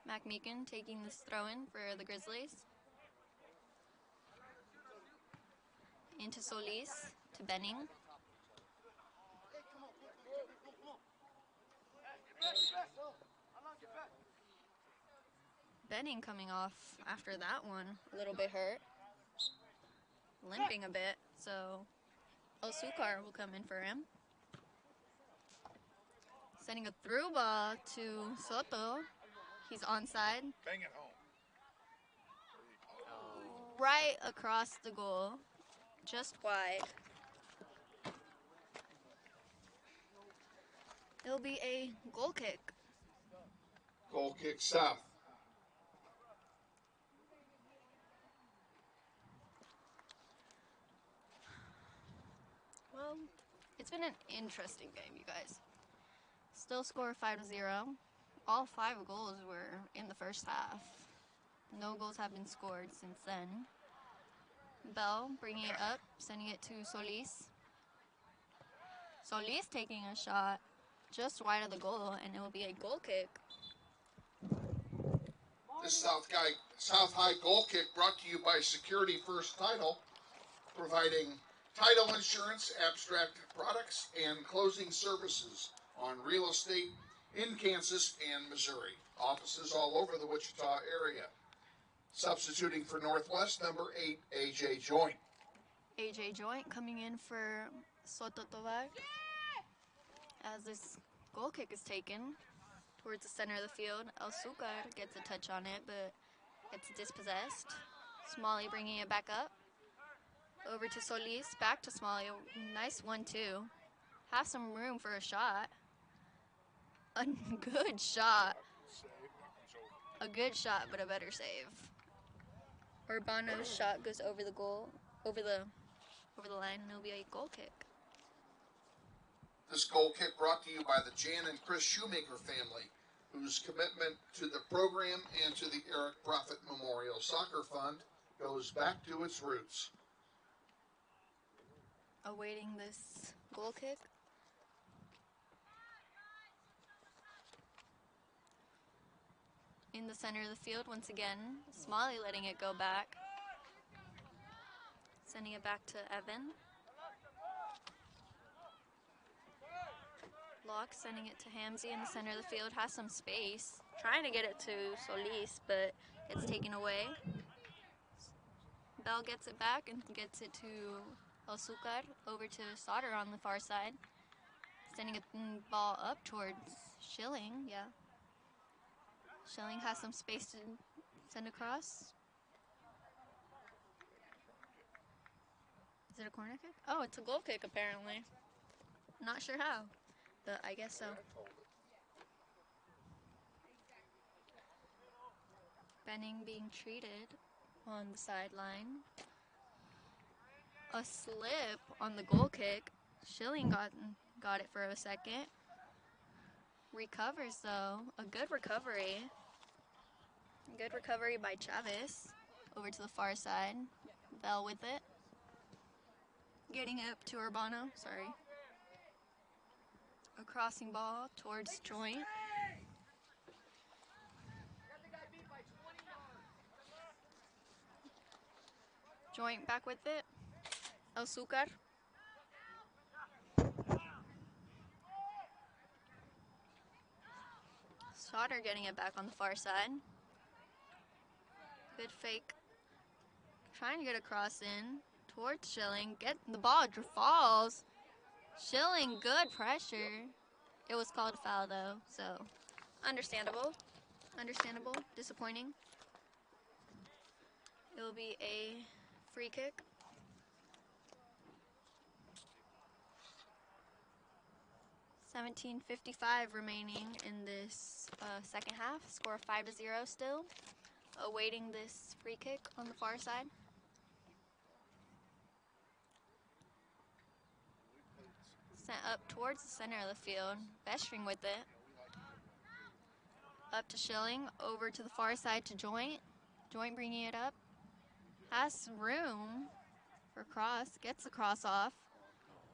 McMeekin taking this throw-in for the Grizzlies. Into Solis, to Benning. Benning coming off after that one, a little bit hurt. Limping a bit, so Osukar will come in for him. Sending a through ball to Soto. He's onside. Bang it home. Right across the goal, just wide. It'll be a goal kick. Goal kick South. Well, it's been an interesting game, you guys. Still score 5-0. All 5 goals were in the first half. No goals have been scored since then. Bell bringing it up, sending it to Solis. Solis taking a shot just wide of the goal, and it will be a goal kick. This South High goal kick brought to you by Security First Title, providing title insurance, abstract products, and closing services on real estate in Kansas and Missouri. Offices all over the Wichita area. Substituting for Northwest, number 8, AJ Joint. AJ Joint coming in for Soto Tovar. As this goal kick is taken towards the center of the field, El Sucar gets a touch on it, but it's dispossessed. Smalley bringing it back up. Over to Solis, back to Smalley. Nice 1-2. Have some room for a shot. A good shot. A good shot, but a better save. Urbano's shot goes over the goal, over the line, and it'll be a goal kick. This goal kick brought to you by the Jan and Chris Shoemaker family, whose commitment to the program and to the Eric Prophet Memorial Soccer Fund goes back to its roots. Awaiting this goal kick. In the center of the field once again, Smalley letting it go back. Sending it back to Evan. Locke sending it to Hamzy in the center of the field, has some space. Trying to get it to Solis, but it's taken away. Bell gets it back and gets it to El Sucar, over to Sauter on the far side. Sending a ball up towards Schilling, yeah. Schilling has some space to send across. Is it a corner kick? Oh, it's a goal kick apparently. Not sure how, but I guess so. Benning being treated on the sideline. A slip on the goal kick. Schilling got it for a second. Recovers though. A good recovery. Good recovery by Chavez. Over to the far side. Bell with it. Getting it up to Urbano. Sorry. A crossing ball towards Joint. Joint back with it. El Sucar. Sauter getting it back on the far side. Good fake. Trying to get a cross in towards Schilling. Get the ball falls. Schilling, good pressure. It was called a foul though, so understandable. Understandable. Disappointing. It will be a free kick. $17:55 remaining in this second half. Score 5-0 still. Awaiting this free kick on the far side. Sent up towards the center of the field. Bestring with it. Up to Schilling. Over to the far side to Joint. Joint bringing it up. Has room for cross. Gets the cross off.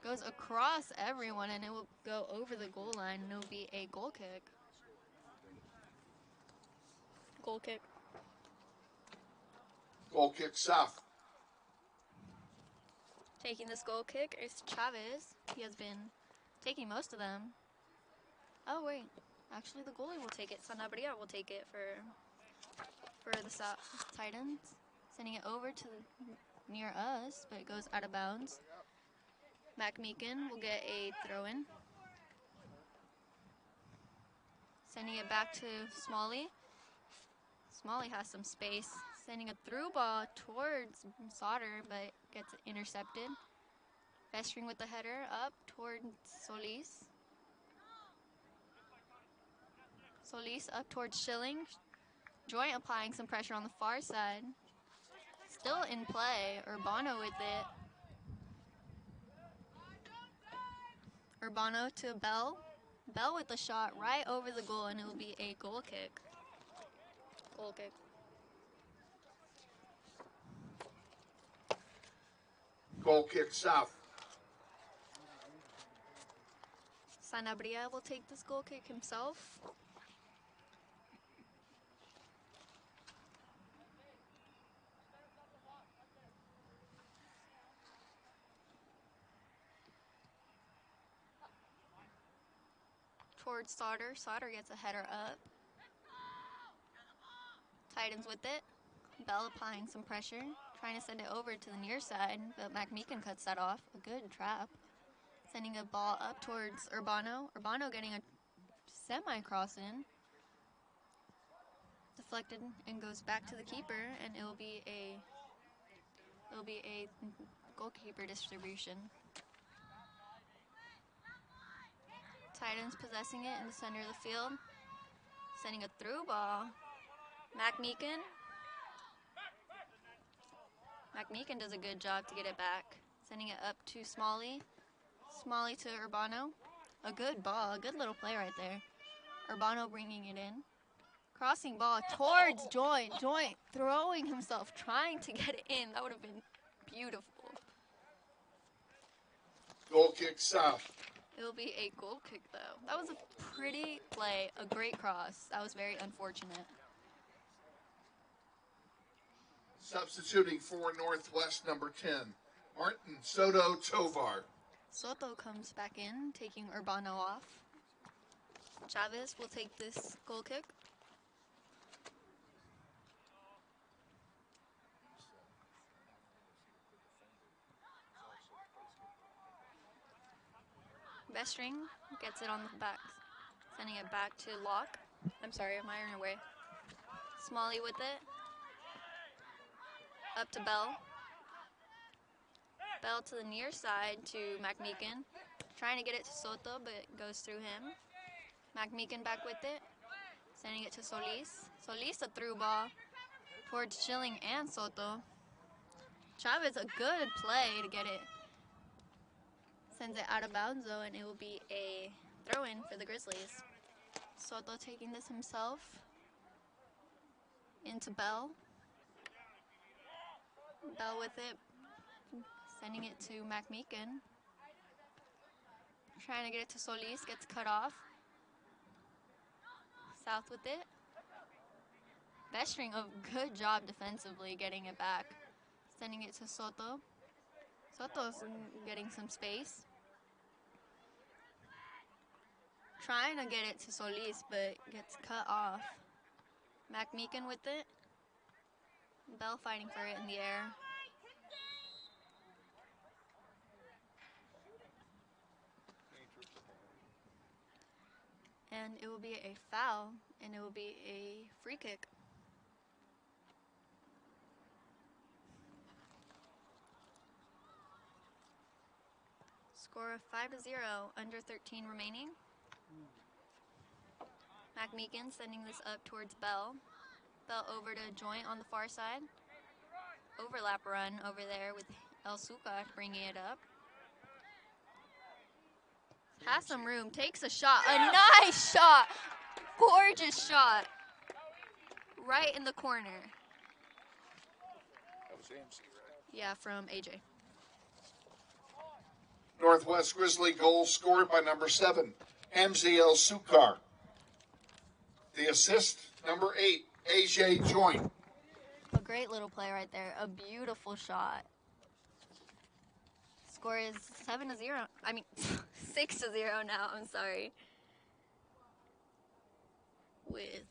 Goes across everyone and it will go over the goal line and it will be a goal kick. Goal kick. Goal kick south. Taking this goal kick is Chavez. He has been taking most of them. Oh wait, actually the goalie will take it. Sanabria will take it for the Titans. Sending it over to near us, but it goes out of bounds. McMeekin will get a throw-in. Sending it back to Smalley. Smalley has some space. Sending a through ball towards Sauter, but gets intercepted. Bestring with the header up towards Solis. Solis up towards Schilling. Joint applying some pressure on the far side. Still in play. Urbano with it. Urbano to Bell. Bell with the shot right over the goal, and it will be a goal kick. Goal kick. Goal kick south. Sanabria will take this goal kick himself. Towards Sauter. Sauter gets a header up. Titans with it. Bell applying some pressure. Trying to send it over to the near side, but McMeekin cuts that off. A good trap. Sending a ball up towards Urbano. Urbano getting a semi-cross in. Deflected and goes back to the keeper, and it will be a goalkeeper distribution. Titans possessing it in the center of the field. Sending a through ball. McMeekin. McMeekin does a good job to get it back. Sending it up to Smalley. Smalley to Urbano. A good ball, a good little play right there. Urbano bringing it in. Crossing ball towards Joint. Joint throwing himself, trying to get it in. That would have been beautiful. Goal kick south. It'll be a goal kick, though. That was a pretty play, a great cross. That was very unfortunate. Substituting for Northwest, number 10, Martin Soto Tovar. Soto comes back in, taking Urbano off. Chavez will take this goal kick. Bestring gets it on the back, sending it back to Locke. I'm sorry, am I in your way? Smalley with it. Up to Bell. Bell to the near side to McMeekin. Trying to get it to Soto, but it goes through him. McMeekin back with it. Sending it to Solis. Solis a through ball towards Schilling and Soto. Chavez, a good play to get it. Sends it out of bounds though, and it will be a throw-in for the Grizzlies. Soto taking this himself. Into Bell. Bell with it. Sending it to McMeekin. Trying to get it to Solis, gets cut off. South with it. Bestring, a good job defensively getting it back. Sending it to Soto. Soto's getting some space. Trying to get it to Solis, but gets cut off. McMeekin with it. Bell fighting for it in the air. And it will be a foul, and it will be a free kick. Score of 5-0, under 13 remaining. McMeekin sending this up towards Bell. Bell over to Joint on the far side. Overlap run over there with El Suka bringing it up. Has some room, takes a shot, a nice shot, gorgeous shot, right in the corner. That was AMC, right? Yeah, from AJ. Northwest Grizzly goal scored by number 7, Hamzi El Sukar. The assist, number 8, AJ Joint. A great little play right there, a beautiful shot. Score is 7-0. I mean, 6-0 now. I'm sorry. With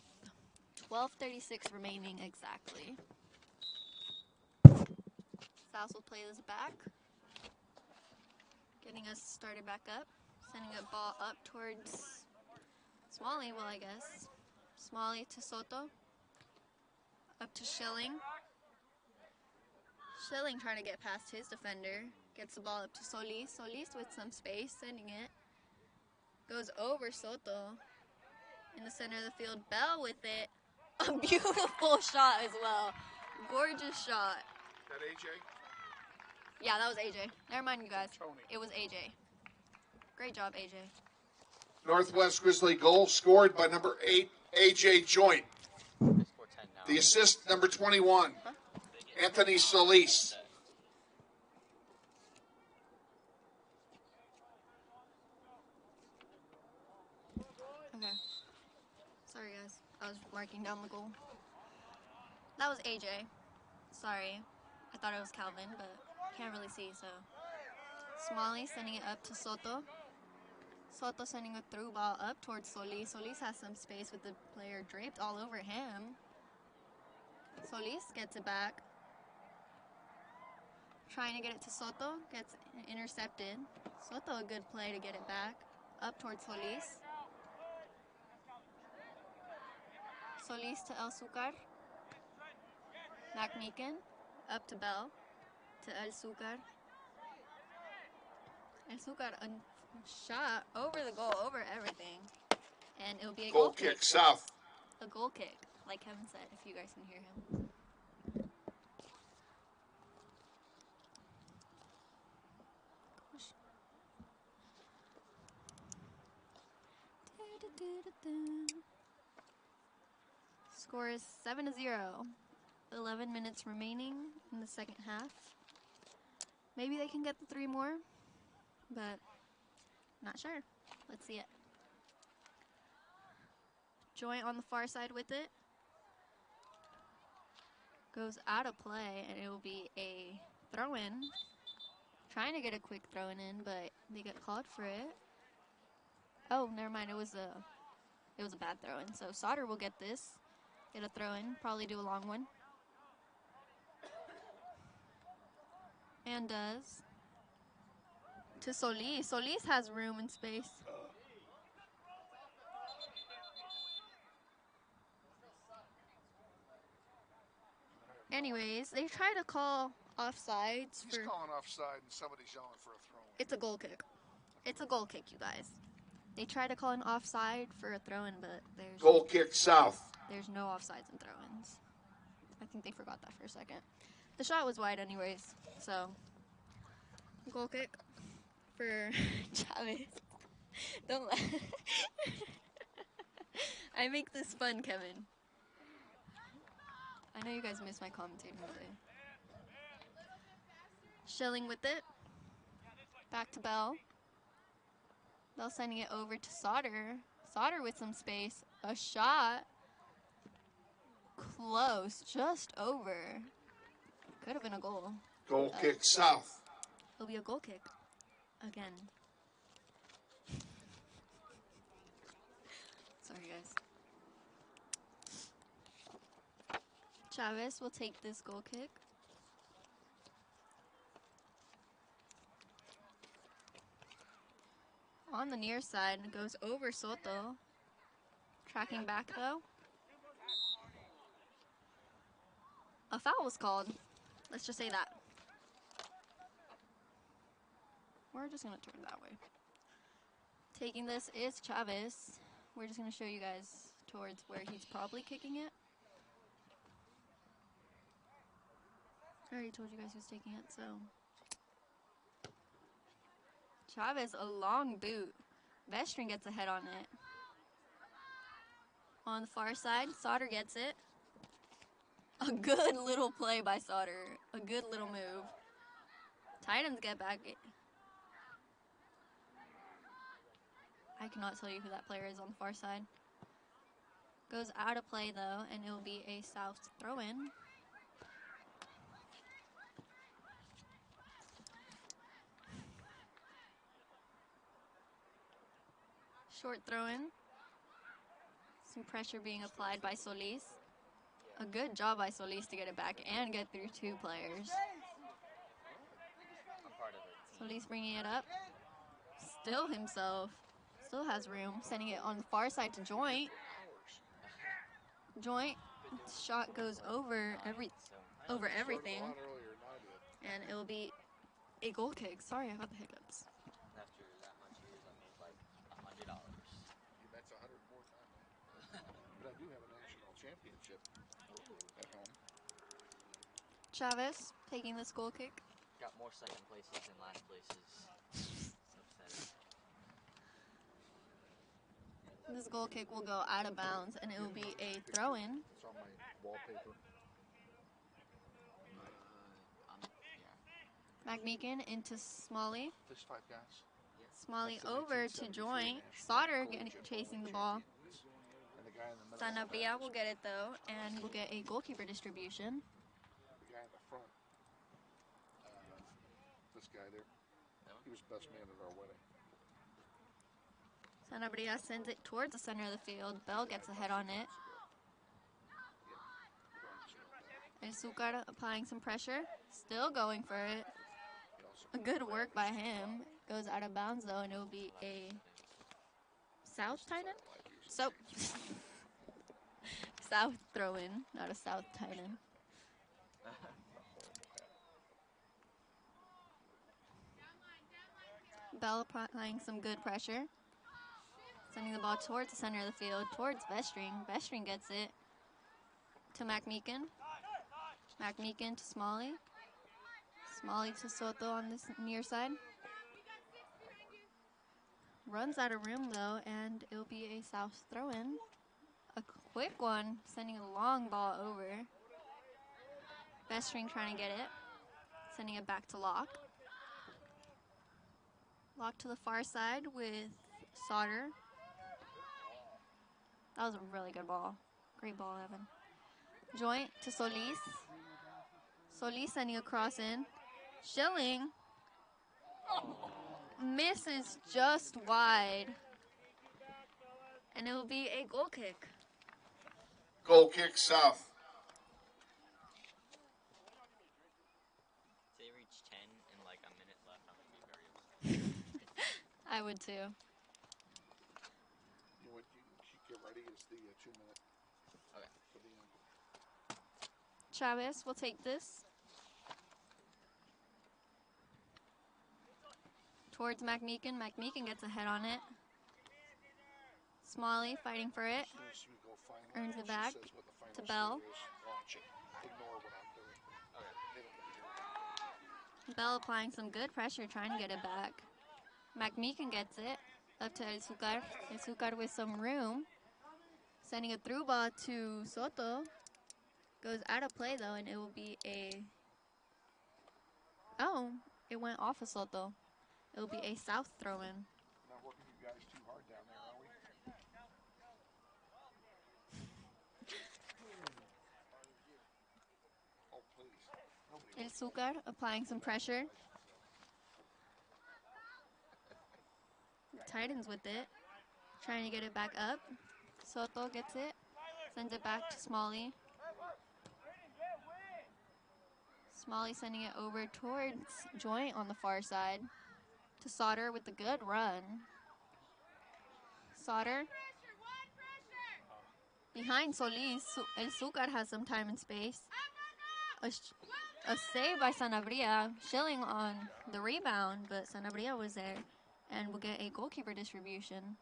12:36 remaining exactly. South will play this back, getting us started back up. Sending a ball up towards Smalley. Well, I guess Smalley to Soto. Up to Schilling. Schilling trying to get past his defender. Gets the ball up to Solis. Solis with some space, sending it. Goes over Soto. In the center of the field, Bell with it. A beautiful shot as well. Gorgeous shot. Is that AJ? Yeah, that was AJ. Never mind, you guys. It was AJ. Great job, AJ. Northwest Grizzly goal scored by number 8, AJ Joint. The assist, number 21, Anthony Solis. Okay. Sorry, guys. I was marking down the goal. That was AJ. Sorry. I thought it was Calvin, but can't really see, so. Smalley sending it up to Soto. Soto sending a through ball up towards Solis. Solis has some space with the player draped all over him. Solis gets it back. Trying to get it to Soto. Gets intercepted. Soto, a good play to get it back. Up towards Solis. Solis to El Sucar. McMeekin. Up to Bell. To El Sucar. El Sucar, a shot over the goal, over everything. And it'll be a goal kick. South. A goal kick, like Kevin said, if you guys can hear him. Score is 7-0. 11 minutes remaining in the second half. Maybe they can get the 3 more, but not sure. Let's see it. Joint on the far side with it. Goes out of play, and it will be a throw-in. Trying to get a quick throw-in, but they get called for it. Oh, never mind. It was a bad throw-in. So Sauter will get this. Get a throw-in. Probably do a long one. And does. To Solis. Solis has room and space. Anyways, they try to call offsides. He's calling offside and somebody's yelling for a throw. It's a goal kick. It's a goal kick, you guys. They try to call an offside for a throw-in, but there's Goal kick south. There's no offsides and throw-ins. I think they forgot that for a second. The shot was wide anyways, so goal kick for Chavez. Don't laugh. I make this fun, Kevin. I know you guys miss my commentating all day. Schilling with it. Back to Bell. Bell sending it over to Sauter. Sauter with some space. A shot. Close. Just over. Could have been a goal. Goal kick south. It'll be a goal kick. Again. Sorry, guys. Chavez will take this goal kick. On the near side, it goes over Soto. Tracking back, though. A foul was called. Let's just say that. We're just going to turn that way. Taking this is Chavez. We're just going to show you guys towards where he's probably kicking it. I already told you guys who's taking it, so. Chavez, a long boot. Vestrin gets a head on it. On the far side, Sauter gets it. A good little play by Sauter. A good little move. Titans get back. I cannot tell you who that player is on the far side. Goes out of play, though, and it will be a South throw-in. Short throw-in. Some pressure being applied by Solis. A good job by Solis to get it back and get through 2 players. Solis bringing it up. Still himself. Still has room. Sending it on the far side to Joint. Joint. Shot goes over everything. And it will be a goal kick. Sorry, I got the hiccups. After that much years, I made like $100. That's 100 more times. But I do have a national championship at home. Chavez taking this goal kick. Got more second places than last places. It's upsetting. This goal kick will go out of bounds, and it will be a throw-in. It's on my wallpaper. McMeekin into Smalley. There's 5 guys. Smalley over to Joint. Sauter chasing the ball. Sanabria will get it, though, and will get a goalkeeper distribution. The guy in the front, this guy there, he was best man at our wedding. Sanabria sends it towards the center of the field. Bell gets a head on it. And Sucar applying some pressure. Still going for it. A good work by him. Goes out of bounds, though, and it will be a South Titan? So, South throw-in, not a South Titan. Bell applying some good pressure. Sending the ball towards the center of the field, towards Vestring. Vestring gets it to McMeekin. McMeekin to Smalley. Smalley to Soto on this near side. Runs out of room though, and it'll be a South throw-in. A quick one, sending a long ball over. Best string trying to get it. Sending it back to Locke. Locke to the far side with Sauter. That was a really good ball. Great ball, Evan. Joint to Solis. Solis sending a cross in. Schilling misses just wide. And it will be a goal kick. Goal kick, South. If they reach 10 in like a minute left, I'm going to be very upset. I would too. You get ready. It's the 2 minute. Okay. For the end. Chavez will take this. Towards McMeekin. McMeekin gets a head on it. Smalley fighting for it. Earns it back to Bell. Bell applying some good pressure, trying to get it back. McMeekin gets it up to El Zucar. El Zucar with some room. Sending a through ball to Soto. Goes out of play though, and it will be a... Oh, it went off of Soto. It will be a South throw-in. Not working you guys too hard down there, are we? Oh, please. El Zucar applying some pressure. The Titans with it. Trying to get it back up. Soto gets it. Sends it back to Smalley. Smalley sending it over towards Joint on the far side. To Sauter with a good run. Sauter. Behind Solis. El Zucar has some time and space. A save by Sanabria. Schilling on the rebound, but Sanabria was there. And we'll get a goalkeeper distribution.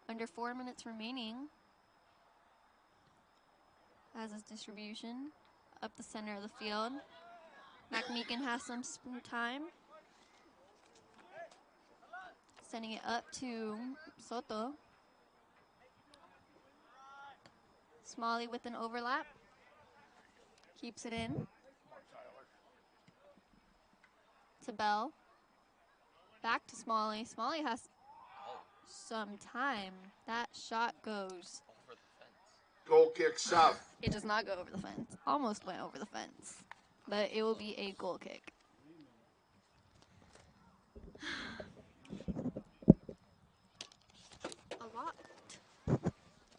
Under 4 minutes remaining. As his distribution. Up the center of the field. McMeekin has some time. Sending it up to Soto. Smalley with an overlap. Keeps it in. To Bell. Back to Smalley. Smalley has some time. That shot goes. Over the fence. Goal kick, South. It does not go over the fence. Almost went over the fence. But it will be a goal kick.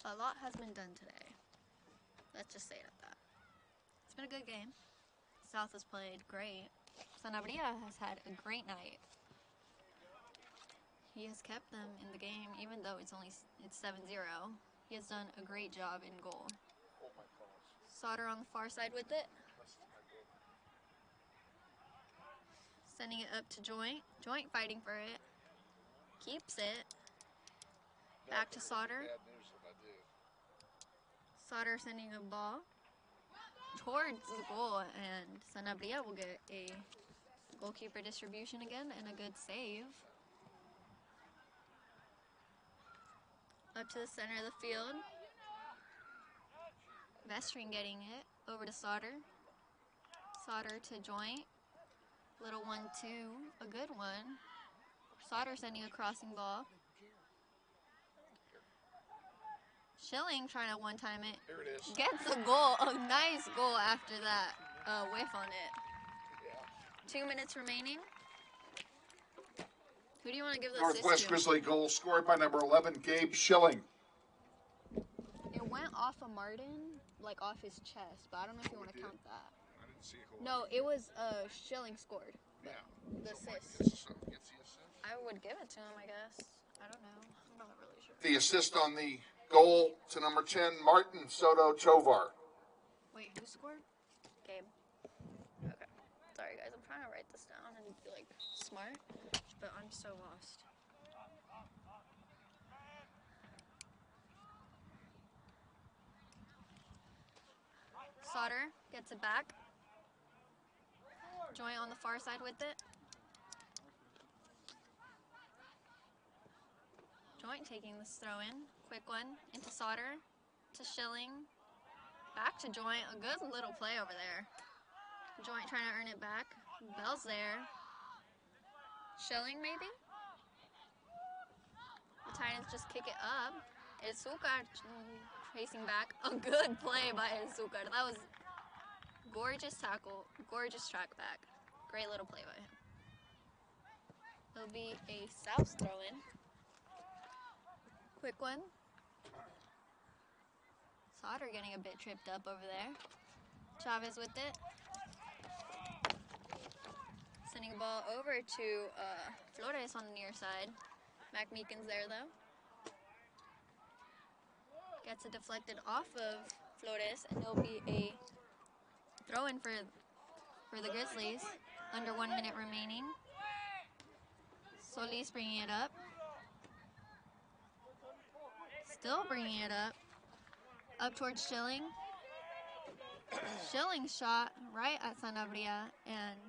A lot has been done today. Let's just say it at that. It's been a good game. South has played great. Sanabria has had a great night. He has kept them in the game, even though it's 7-0. He has done a great job in goal. Sauter on the far side with it. Sending it up to Joint. Joint fighting for it. Keeps it. Back to Sauter. Sauter sending a ball towards the goal, and Sanabria will get a goalkeeper distribution again and a good save. Up to the center of the field. Vestring getting it over to Sauter. Sauter to Joint. Little 1-2, a good one. Sauter sending a crossing ball. Schilling trying to one-time it. Here it is. Gets a goal, a nice goal after that whiff on it. Yeah. 2 minutes remaining. Who do you want to give the assist to? Northwest Grizzly goal scored by number 11, Gabe Schilling. It went off of Martin, like off his chest, but I don't know if you want to count that. I didn't see it. No, it was Schilling scored. Yeah. The So Mike assist. gets the assist. I would give it to him, I guess. I don't know. I'm not really sure. The assist on the goal to number 10, Martin Soto Tovar. Wait, who scored? Gabe. Okay. Sorry, guys. I'm trying to write this down and be, like, smart, but I'm so lost. Sauter gets it back. Joint on the far side with it. Joint taking this throw in. Quick one into Sauter, to Schilling, back to Joint. A good little play over there. Joint trying to earn it back. Bell's there. Schilling maybe? The Titans just kick it up. Izukar chasing back. A good play by Izukar. That was gorgeous tackle, gorgeous track back. Great little play by him. It'll be a South throw-in. Quick one. Sauter getting a bit tripped up over there. Chavez with it. Sending the ball over to Flores on the near side. Mac Meekin's there though. Gets it deflected off of Flores, and there'll be a throw-in for the Grizzlies. Under 1 minute remaining. Solis bringing it up. Still bringing it up. Up towards Schilling. Schilling's shot right at Sanabria and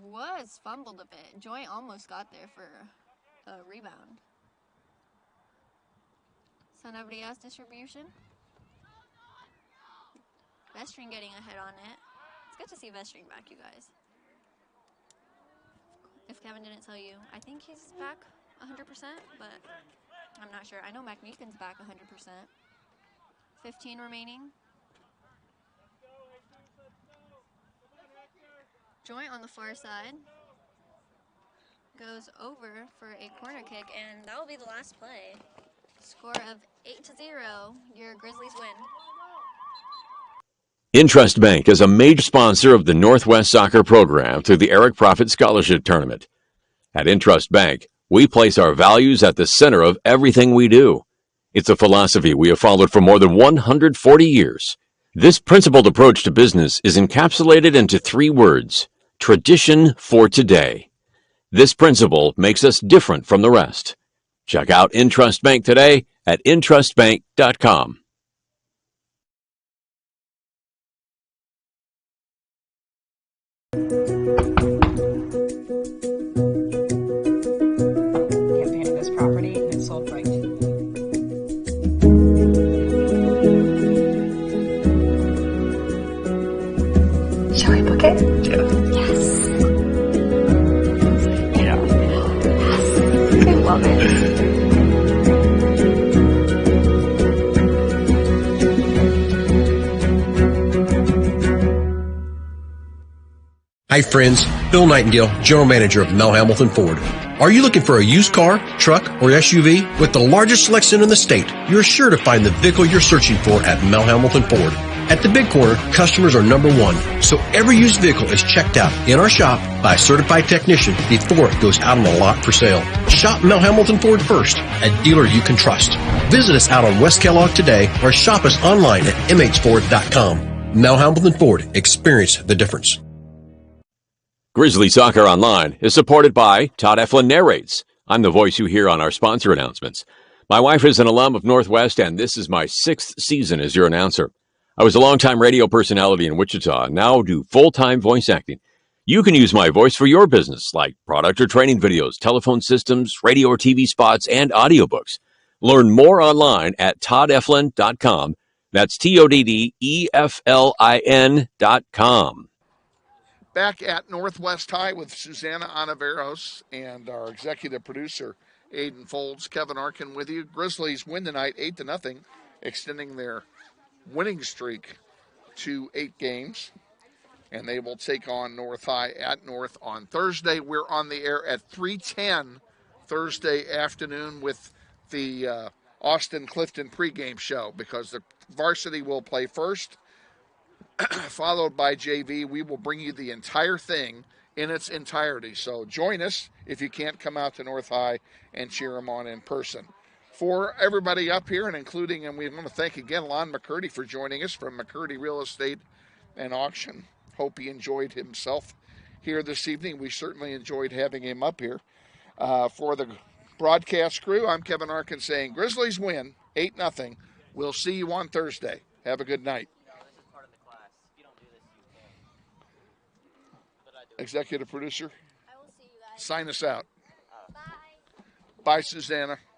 was fumbled a bit. Joint almost got there for a rebound. Sanabria's distribution. Vestring getting ahead on it. It's good to see Vestring back, you guys. If Kevin didn't tell you, I think he's back 100%, but I'm not sure. I know Mac Meekin's back 100%. 15 remaining. Joint on the far side. Goes over for a corner kick, and that will be the last play. Score of 8-0. Your Grizzlies win. Intrust Bank is a major sponsor of the Northwest Soccer Program through the Eric Profit Scholarship Tournament. At Intrust Bank, we place our values at the center of everything we do. It's a philosophy we have followed for more than 140 years. This principled approach to business is encapsulated into 3 words: tradition for today. This principle makes us different from the rest. Check out Intrust Bank today at intrustbank.com. Campaign of this property and it's sold right. Shall we book it? Yeah. Yes. Yeah. Yes. I love it. Hi friends, Bill Nightingale, General Manager of Mel Hamilton Ford. Are you looking for a used car, truck, or SUV? With the largest selection in the state, you're sure to find the vehicle you're searching for at Mel Hamilton Ford. At the Big Corner, customers are number one, so every used vehicle is checked out in our shop by a certified technician before it goes out on the lot for sale. Shop Mel Hamilton Ford first, a dealer you can trust. Visit us out on West Kellogg today or shop us online at mhford.com. Mel Hamilton Ford, experience the difference. Grizzly Soccer Online is supported by Todd Eflin Narrates. I'm the voice you hear on our sponsor announcements. My wife is an alum of Northwest, and this is my 6th season as your announcer. I was a longtime radio personality in Wichita and now do full-time voice acting. You can use my voice for your business, like product or training videos, telephone systems, radio or TV spots, and audiobooks. Learn more online at toddeflin.com. That's TODDEFLIN.com. Back at Northwest High with Sussana Ontiveros and our executive producer, AIden Folds. Kevin Arkin with you. Grizzlies win tonight 8-0, extending their winning streak to 8 games. And they will take on North High at North on Thursday. We're on the air at 3:10 Thursday afternoon with the Austin Clifton pregame show, because the varsity will play first, followed by JV. We will bring you the entire thing in its entirety. So join us if you can't come out to North High and cheer them on in person. For everybody up here, and including, and we want to thank again Lon McCurdy for joining us from McCurdy Real Estate and Auction. Hope he enjoyed himself here this evening. We certainly enjoyed having him up here. For the broadcast crew, I'm Kevin Arkin saying Grizzlies win 8-0. We'll see you on Thursday. Have a good night. Executive producer, sign us out. Bye, Sussana.